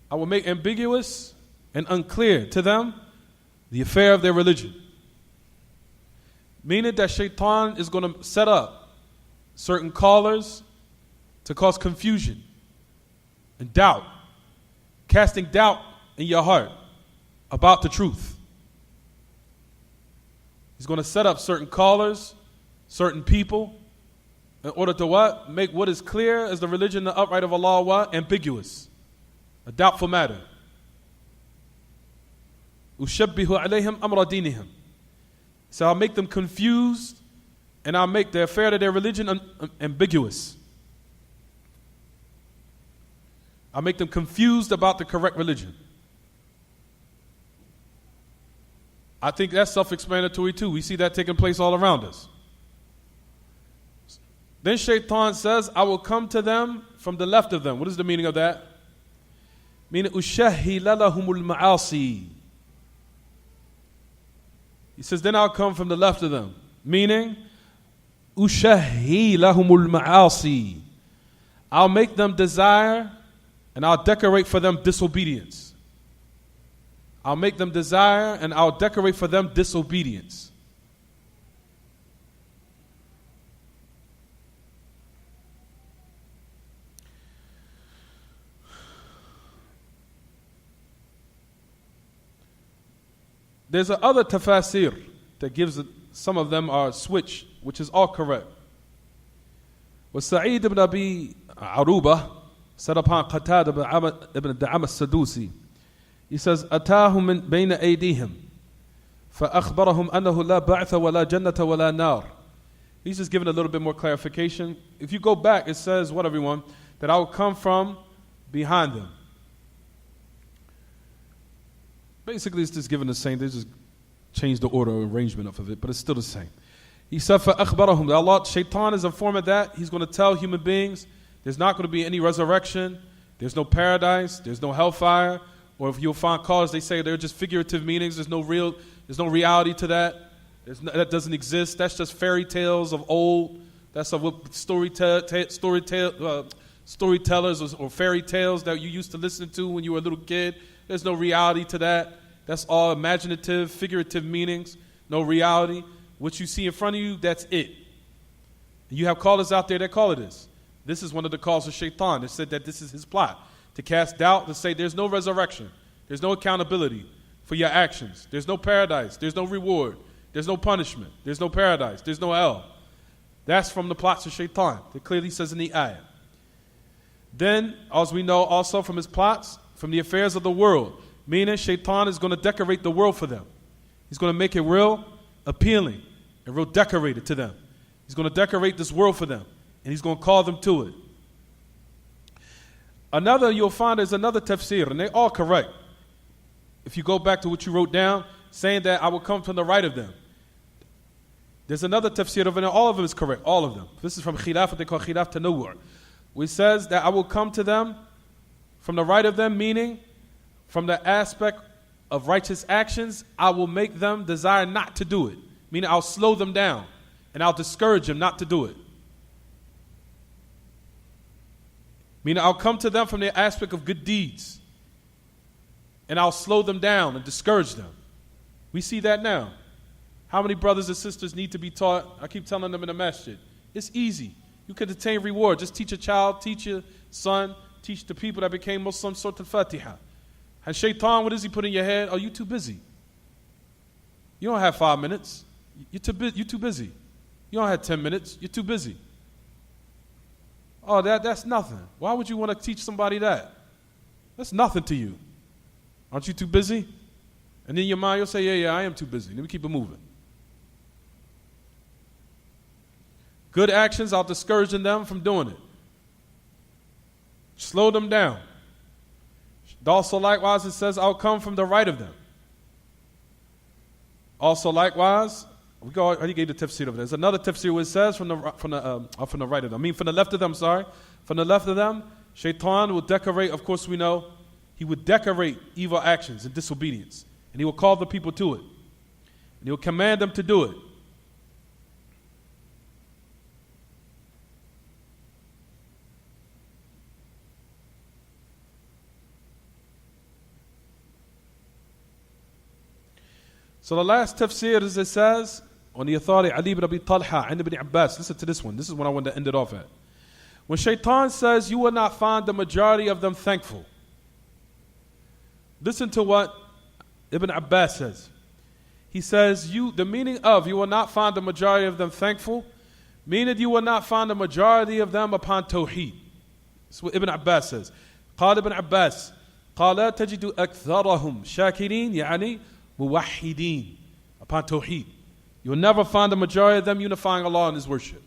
I will make ambiguous and unclear to them the affair of their religion. Meaning that Shaitan is going to set up certain callers to cause confusion and doubt, casting doubt in your heart about the truth. He's going to set up certain callers, certain people, in order to what? Make what is clear as the religion, the upright of Allah, what? Ambiguous. A doubtful matter. أُشَبِّهُ عَلَيْهِمْ أَمْرَ دِينِهِمْ. So I'll make them confused and I'll make the affair of their religion ambiguous. I'll make them confused about the correct religion. I think that's self-explanatory too. We see that taking place all around us. Then Shaitan says, I will come to them from the left of them. What is the meaning of that? Meaning, أُشَهِّلَ لَهُمُ الْمَعَاصِي. He says, then I'll come from the left of them. Meaning, أُشَهِّي لَهُمُ الْمَعَاصِي. I'll make them desire and I'll decorate for them disobedience. I'll make them desire and I'll decorate for them disobedience. There's a other tafasir that gives it, some of them are switch, which is all correct. What Sa'id ibn Abi Aruba said upon Qatada ibn Da'am al-Sadusi, he says, أتاهم من بين أيديهم فأخبرهم أنه لا بعث ولا جنة ولا نار. He's just giving a little bit more clarification. If you go back, it says, what everyone? That I will come from behind them. Basically, it's just given the same. They just changed the order or arrangement of it, but it's still the same. He said, فَأَخْبَرَهُمْ, Allah, Shaitan is informed of that. He's going to tell human beings there's not going to be any resurrection, there's no paradise, there's no hellfire, or if you'll find callers, they say they're just figurative meanings, there's no reality to that. That doesn't exist. That's just fairy tales of old. That's of what storytellers or fairy tales that you used to listen to when you were a little kid. There's no reality to that. That's all imaginative, figurative meanings. No reality. What you see in front of you, that's it. And you have callers out there that call it this. This is one of the calls of Shaitan. They said that this is his plot. To cast doubt, to say there's no resurrection. There's no accountability for your actions. There's no paradise. There's no reward. There's no punishment. There's no paradise. There's no hell. That's from the plots of Shaitan. It clearly says in the ayah. Then, as we know also from his plots, from the affairs of the world, meaning Shaitan is going to decorate the world for them. He's going to make it real appealing and real decorated to them. He's going to decorate this world for them, and he's going to call them to it. Another, you'll find there's another tafsir, and they're all correct. If you go back to what you wrote down, saying that I will come from the right of them. There's another tafsir of it, and all of them is correct, all of them. This is from khilaf, what they call khilaf tanawwu', which says that I will come to them from the right of them, meaning from the aspect of righteous actions, I will make them desire not to do it. Meaning I'll slow them down, and I'll discourage them not to do it. Meaning I'll come to them from the aspect of good deeds, and I'll slow them down and discourage them. We see that now. How many brothers and sisters need to be taught? I keep telling them in the masjid. It's easy. You can attain reward. Just teach a child, teach your son, teach the people that became Muslim Surah Al-Fatiha. And Shaitan, what does he put in your head? Oh, you're too busy. You don't have 5 minutes. You're too busy. You don't have 10 minutes. You're too busy. Oh, that's nothing. Why would you want to teach somebody that? That's nothing to you. Aren't you too busy? And in your mind, you'll say, yeah, I am too busy. Let me keep it moving. Good actions, I'll discourage them from doing it. Slow them down. Also, likewise, it says, I'll come from the right of them. Also, likewise, I already gave the tafsir of it. There's another tafsir where it says from the right of them. I mean, from the left of them, sorry. From the left of them, Shaitan will decorate, of course we know, he would decorate evil actions and disobedience. And he will call the people to it. And he will command them to do it. So the last tafsir, as it says, on the authority Ali ibn Abi Talha and Ibn Abbas. Listen to this one. This is what I wanted to end it off at. When Shaitan says, you will not find the majority of them thankful. Listen to what Ibn Abbas says. He says, the meaning of you will not find the majority of them thankful, meaning you will not find the majority of them upon tawheed. That's what Ibn Abbas says. قال ابن عباس قال تجد أكثرهم شاكرين يعني موحدين upon tawheed. You will never find the majority of them unifying Allah in His worship.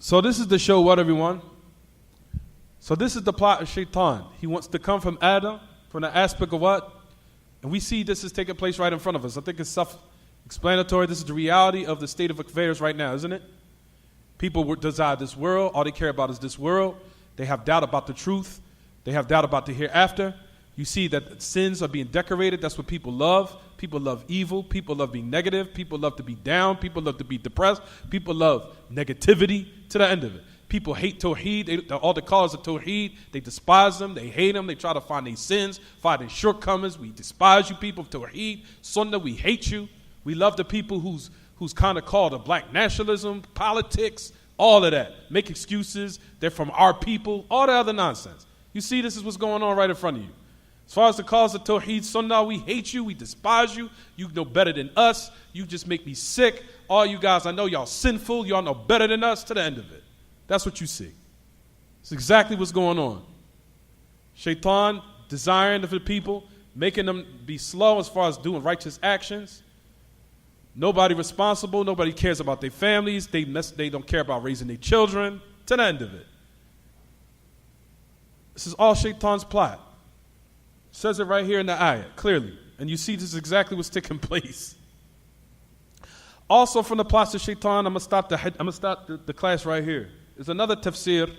So this is to show what, everyone? So this is the plot of Shaitan. He wants to come from Adam, from the aspect of what? And we see this is taking place right in front of us. I think it's self-explanatory. This is the reality of the state of affairs right now, isn't it? People desire this world. All they care about is this world. They have doubt about the truth. They have doubt about the hereafter. You see that sins are being decorated. That's what people love. People love evil. People love being negative. People love to be down. People love to be depressed. People love negativity to the end of it. People hate Tawheed. All the callers of Tawheed, they despise them. They hate them. They try to find their sins, find their shortcomings. We despise you people of Tawheed. Sunnah, we hate you. We love the people who's kind of called a black nationalism, politics, all of that. Make excuses. They're from our people. All the other nonsense. You see, this is what's going on right in front of you. As far as the cause of Tawheed, Sunnah, we hate you, we despise you, you know better than us, you just make me sick. All you guys, I know y'all sinful, y'all know better than us, to the end of it. That's what you see. It's exactly what's going on. Shaitan desiring of the people, making them be slow as far as doing righteous actions. Nobody responsible, nobody cares about their families, they don't care about raising their children, to the end of it. This is all Shaitan's plot. Says it right here in the ayah, clearly. And you see this is exactly what's taking place. Also from the plots of Shaitan, I'm going to stop the class right here. There's another tafsir.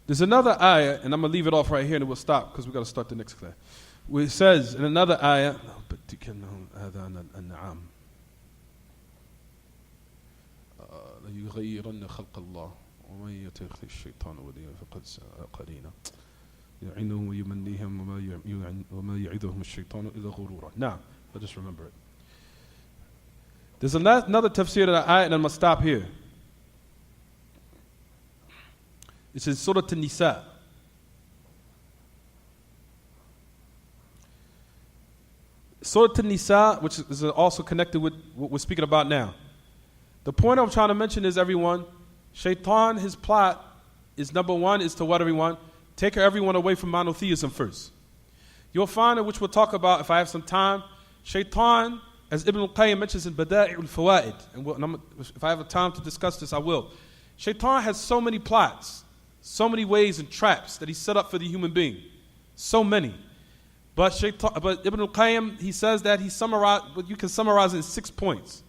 There's another ayah, and I'm going to leave it off right here and we'll stop because we've got to start the next class. Where it says in another ayah, ليغيرن خلق الله ومن يتخذ الشيطان وليا فقد ساء قرينا يعينهم ويمنيهم وما يعيدهم الشيطان إلا غرورا. Now, I just remember it. There's another tafsir of the ayah, and I'm going to stop here. It's in Surah An-Nisa. Surah An-Nisa, which is also connected with what we're speaking about now. The point I'm trying to mention is, everyone, Shaitan, his plot is, number one, is to what, everyone? Take everyone away from monotheism first. You'll find it, which we'll talk about if I have some time. Shaitan, as Ibn al-Qayyim mentions in Bada'i al-Fawaid, and if I have time to discuss this, I will. Shaitan has so many plots, so many ways and traps that he set up for the human being. So many. But Ibn al-Qayyim, he says that you can summarize it in 6 points.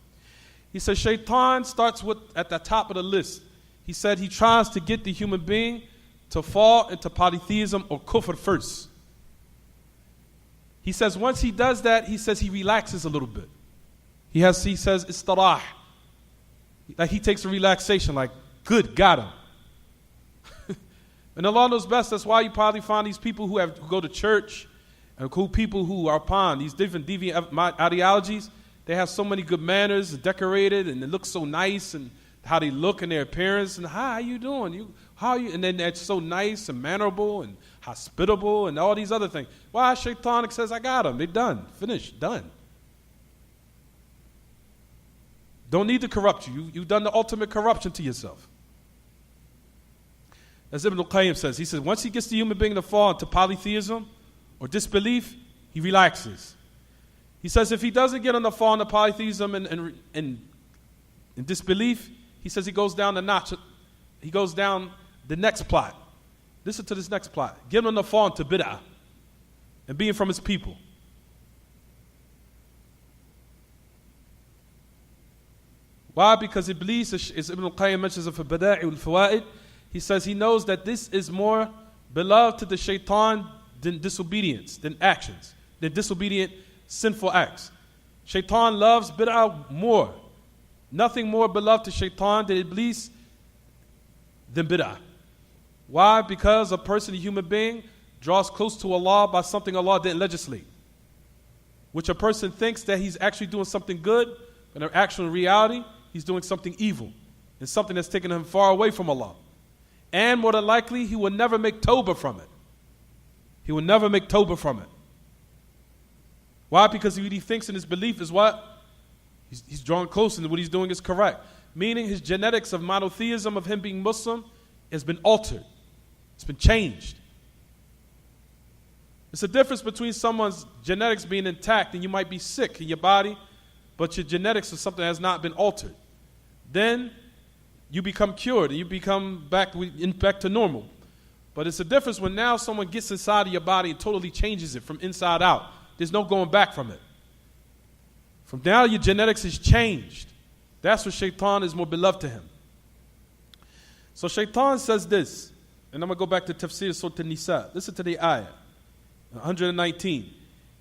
He says Shaitan starts with, at the top of the list, he said he tries to get the human being to fall into polytheism or kufr first. He says once he does that, he says he relaxes a little bit. He says istirah. Like he takes a relaxation, like, good, got him. And Allah knows best, that's why you probably find these people who go to church, and people who are upon these different deviant ideologies, they have so many good manners, decorated, and they look so nice, and how they look in their appearance, and how you doing? How are you? And then they're so nice and mannerable and hospitable and all these other things. Why? Shaitan says, I got them. They're done. Finished. Done. Don't need to corrupt you. You've done the ultimate corruption to yourself. As Ibn al-Qayyim says, he says, once he gets the human being to fall into polytheism or disbelief, he relaxes. He says if he doesn't get on the fall into polytheism and disbelief, he says he goes down the notch. He goes down the next plot. Listen to this next plot. Get him on the fall into bid'ah and being from his people. Why? Because Iblis, as Ibn al-Qayyim mentions of Bada'i al-Fawaid, he says he knows that this is more beloved to the shaitan than disobedience, than actions, than disobedient sinful acts. Shaitan loves bid'ah more. Nothing more beloved to shaitan than Iblis than bid'ah. Why? Because a person, a human being, draws close to Allah by something Allah didn't legislate, which a person thinks that he's actually doing something good, but in actual reality, he's doing something evil and something that's taking him far away from Allah. And more than likely, he will never make tawbah from it. He will never make tawbah from it. Why? Because what he thinks in his belief is what? He's drawn close and what he's doing is correct. Meaning his genetics of monotheism, of him being Muslim, has been altered. It's been changed. It's a difference between someone's genetics being intact and you might be sick in your body, but your genetics is something that has not been altered. Then you become cured and you become back to normal. But it's a difference when now someone gets inside of your body and totally changes it from inside out. There's no going back from it. From now, your genetics is changed. That's what shaitan is more beloved to him. So shaitan says this. and I'm going to go back to Tafsir Surah An-Nisa. Listen to the ayah, 119.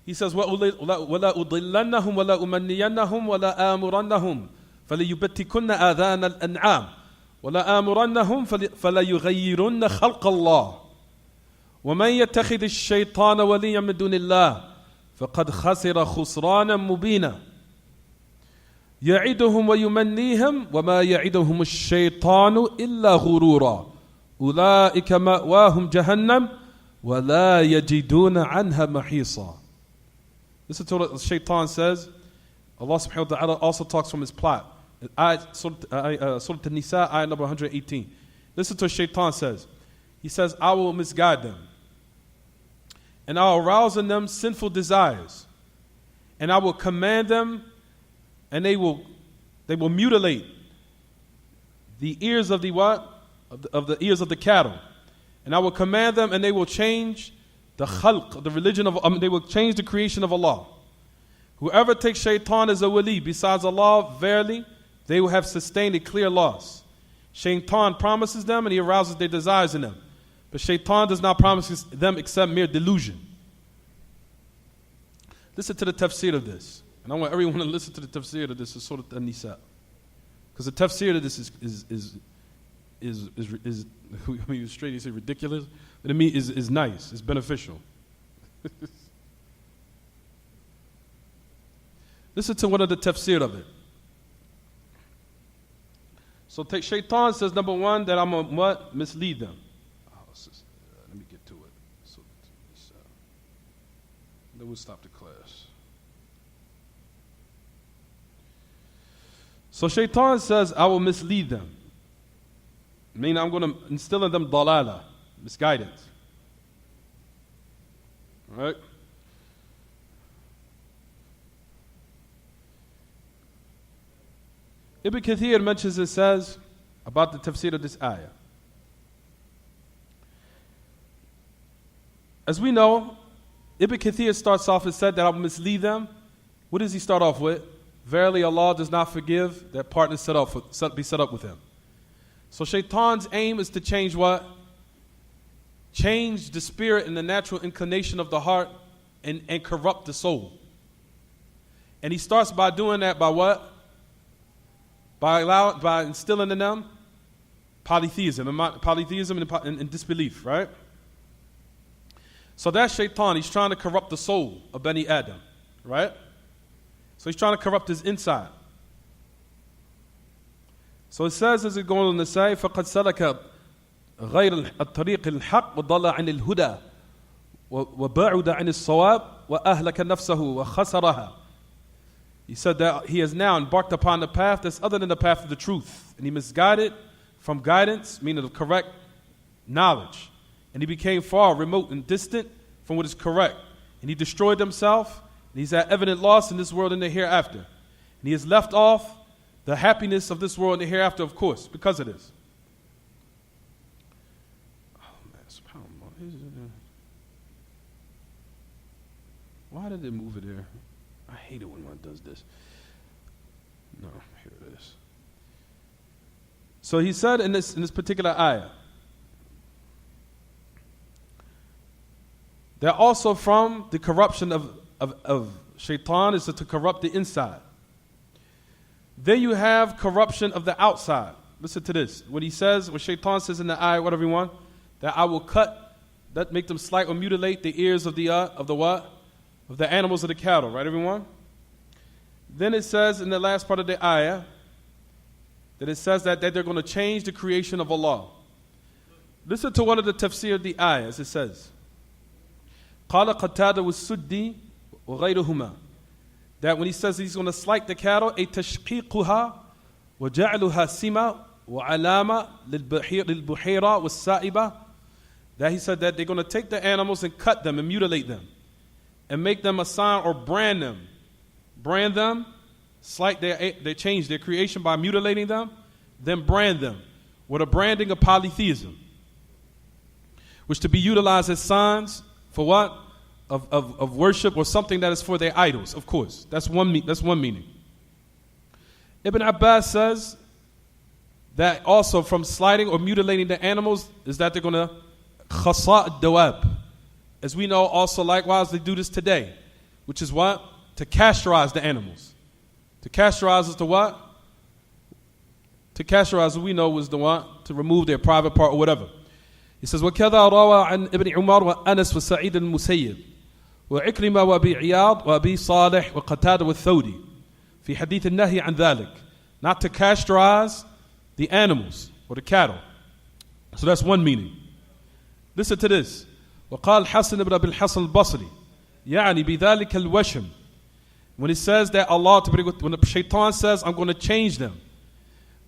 He says, وَلَا أُضِلَّنَّهُمْ وَلَا أُمَنِّيَنَّهُمْ وَلَا آمُرَنَّهُمْ فَلَيُبَتِّكُنَّ آذَانَ الْأَنْعَامِ وَلَا آمُرَنَّهُمْ فَلَيُغَيِّرُنَّ خَلْقَ اللَّهِ وَمَنْ يَتَّخِذِ الشَّيْطَانَ وَلِيًّا مِنْ دُونِ اللَّهِ فَقَدْ خَسِرَ خُسْرَانًا مُبِينًا يَعِدُهُمْ وَيُمَنِّيهِمْ وَمَا يَعِدُهُمُ الشَّيْطَانُ إِلَّا غُرُورًا أُولَئِكَ مَأْوَاهُمْ جَهَنَّمُ وَلَا يَجِدُونَ عَنْهَا مَحِيصًا. Listen to what the shaitan says. Allah subhanahu wa ta'ala also talks from his plot. Surah An-Nisa, ayah number 118. Listen to what shaitan says. He says, I will misguide them, and I will arouse in them sinful desires, and I will command them, and they will mutilate the ears of the what? Of the ears of the cattle. And I will command them, and they will change the khalq, the religion of, they will change the creation of Allah. Whoever takes shaitan as a wali besides Allah, verily, they will have sustained a clear loss. Shaitan promises them, and he arouses their desires in them. But shaitan does not promise them except mere delusion. Listen to the tafsir of this. And I want everyone to listen to the tafsir of this, is Surah An-Nisa. Because the tafsir of this is I mean, straight, you say ridiculous, but it means is nice, it's beneficial. Listen to one of the tafsir of it. So shaitan says, number one, that I'm going to what? Mislead them. Let me get to it. So, then we'll stop the class. So shaitan says, I will mislead them. Meaning I'm going to instill in them dalala, misguidance. All right? Ibn Kathir mentions, it says, about the tafsir of this ayah. As we know, Ibn Kathir starts off and said that I will mislead them. What does he start off with? Verily Allah does not forgive that partners be set up with him. So shaitan's aim is to change what? Change the spirit and the natural inclination of the heart and corrupt the soul. And he starts by doing that by what? By instilling in them polytheism and disbelief, right? So that's shaitan. He's trying to corrupt the soul of Bani Adam, right? So he's trying to corrupt his inside. So it says, as it goes on to say, فَقَدْ سَلَكَ غَيْرَ الطَّرِيقِ الْحَقِّ وَضَلَّ عَنِ الْهُدَى وَبَعُدَ عَنِ الصَّوَابِ وَأَهْلَكَ نَفْسَهُ وَخَسَرَهَا. He said that he has now embarked upon the path that's other than the path of the truth. And he misguided from guidance, meaning the correct knowledge. And he became far remote and distant from what is correct. And he destroyed himself. And he's at evident loss in this world and the hereafter. And he has left off the happiness of this world and the hereafter, of course, because of this. Oh, man, subhanAllah. Why did they move it there? I hate it when one does this. No, here it is. So he said in this particular ayah, that also from the corruption of shaitan is to corrupt the inside. Then you have corruption of the outside. Listen to this. What shaitan says in the ayah, what everyone? That I will make them slight or mutilate the ears of the what? Of the animals of the cattle, right everyone? Then it says in the last part of the ayah, that it says that they're going to change the creation of Allah. Listen to one of the tafsir of the ayahs. It says, قال قتادة والسدي وغيرهما. That when he says he's going to slight the cattle, أي تشقيقها وجعلها سمة وعلامة للبحيرة والسائبة. That he said that they're going to take the animals and cut them and mutilate them and make them a sign or brand them. Brand them, they change their creation by mutilating them, then brand them with a branding of polytheism, which to be utilized as signs for what? Of worship or something that is for their idols, of course. That's one meaning. Ibn Abbas says that also from slighting or mutilating the animals is that they're going to khasa' ad-dawab. As we know, also likewise, they do this today, which is what? To castratize the animals. To castratize is the what? To castratize, as we know, was the what? To remove their private part or whatever. He says, وَكَذَا رَوَى عَنْ ابن عمر وأنس وسعيد المسيب وعكرمة وأبي عياض وأبي صالح وقتادة والثوري في حديث النهي عن ذلك. Not to castratize the animals or the cattle. So that's one meaning. Listen to this. وقال حسن بن أبي الحسن البصري يعني بذلك الوشم. When he says that Allah, when the shaitan says, I'm going to change them,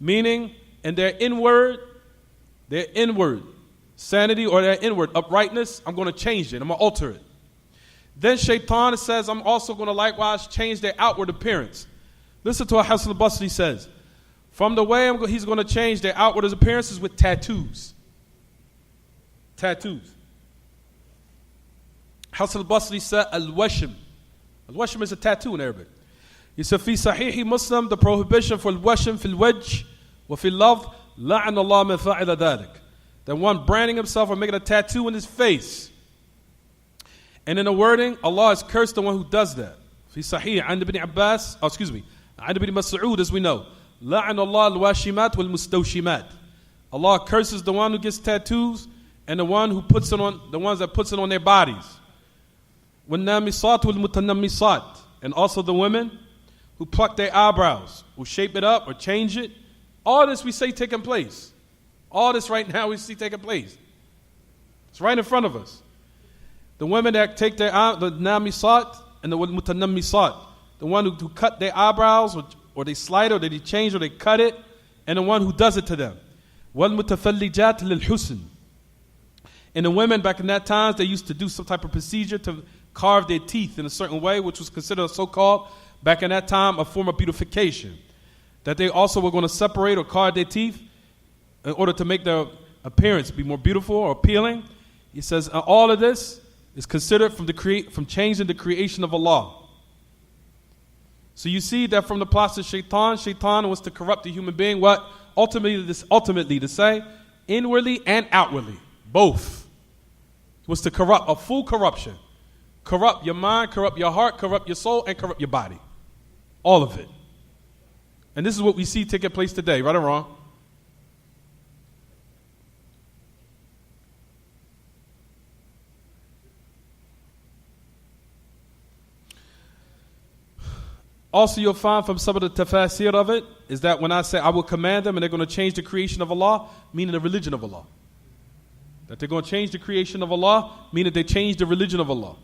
meaning in their inward sanity or their inward uprightness, I'm going to change it, I'm going to alter it. Then shaitan says, I'm also going to likewise change their outward appearance. Listen to what Hassan al-Basri says. From the way he's going to change their outward appearances with tattoos. Tattoos. Hassan al-Basri said, al-washim. Al-washim is a tattoo in Arabic. He said, fi sahihi Muslim, the prohibition for al-washim fil wajh wa fil lafz, la'an Allah min fa'ila dhalik. That one branding himself or making a tattoo in his face. And in the wording, Allah has cursed the one who does that. Fi sahih, an ibn Abbas, an ibn Mas'ud, as we know. La'an Allah al-washimat wal-mustawshimat. Allah curses the one who gets tattoos and the one who puts it on, the ones that puts it on their bodies. وَالنَّامِصَاتُ وَالْمُتَنَمِّصَاتِ. And also the women who pluck their eyebrows, who shape it up or change it. All this we see taking place. All this right now we see taking place. It's right in front of us. The women that take their the namisat and the mutanammisat, the one who cut their eyebrows or they slide or they change or they cut it, and the one who does it to them. وَالْمُتَفَلِّجَاتِ لِلْحُسْنِ. And the women back in that time, they used to do some type of procedure to carve their teeth in a certain way, which was considered a so-called, back in that time, a form of beautification. That they also were going to separate or carve their teeth in order to make their appearance be more beautiful or appealing. He says all of this is considered from changing the creation of Allah. So you see that from the plots of shaitan was to corrupt the human being. What? Ultimately to say, inwardly and outwardly, both. Was to corrupt, a full corruption. Corrupt your mind, corrupt your heart, corrupt your soul, and corrupt your body. All of it. And this is what we see taking place today, right or wrong? Also, you'll find from some of the tafasir of it is that when I say I will command them and they're going to change the creation of Allah, meaning the religion of Allah. That they're going to change the creation of Allah, meaning they change the religion of Allah.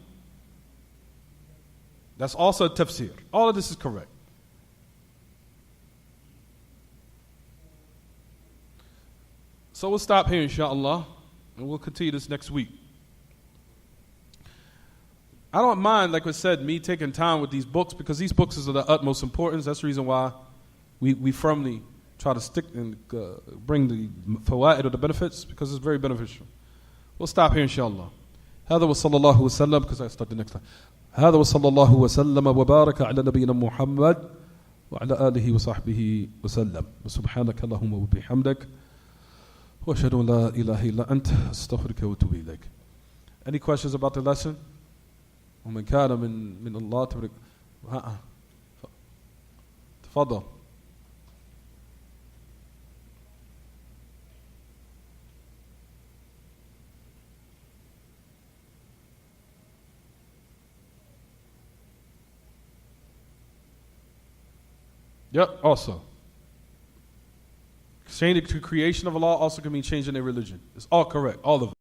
That's also a tafsir. All of this is correct. So we'll stop here, inshallah, and we'll continue this next week. I don't mind, like I said, me taking time with these books because these books are of the utmost importance. That's the reason why we firmly try to stick and bring the fawaid or the benefits because it's very beneficial. We'll stop here, inshallah. هذا وصلى الله وسلم because I start the next time. هذا وصلى الله وسلم وبارك على نبينا محمد وعلى آله وصحبه وسلم وسبحانك اللهم وبحمدك وأشهد أن لا إله إلا أنت أستغفرك وأتوب إليك. Any questions about the lesson? ومن كان من الله تبارك تفضل. Yep, also. Changing the creation of Allah also can mean changing their religion. It's all correct, all of it.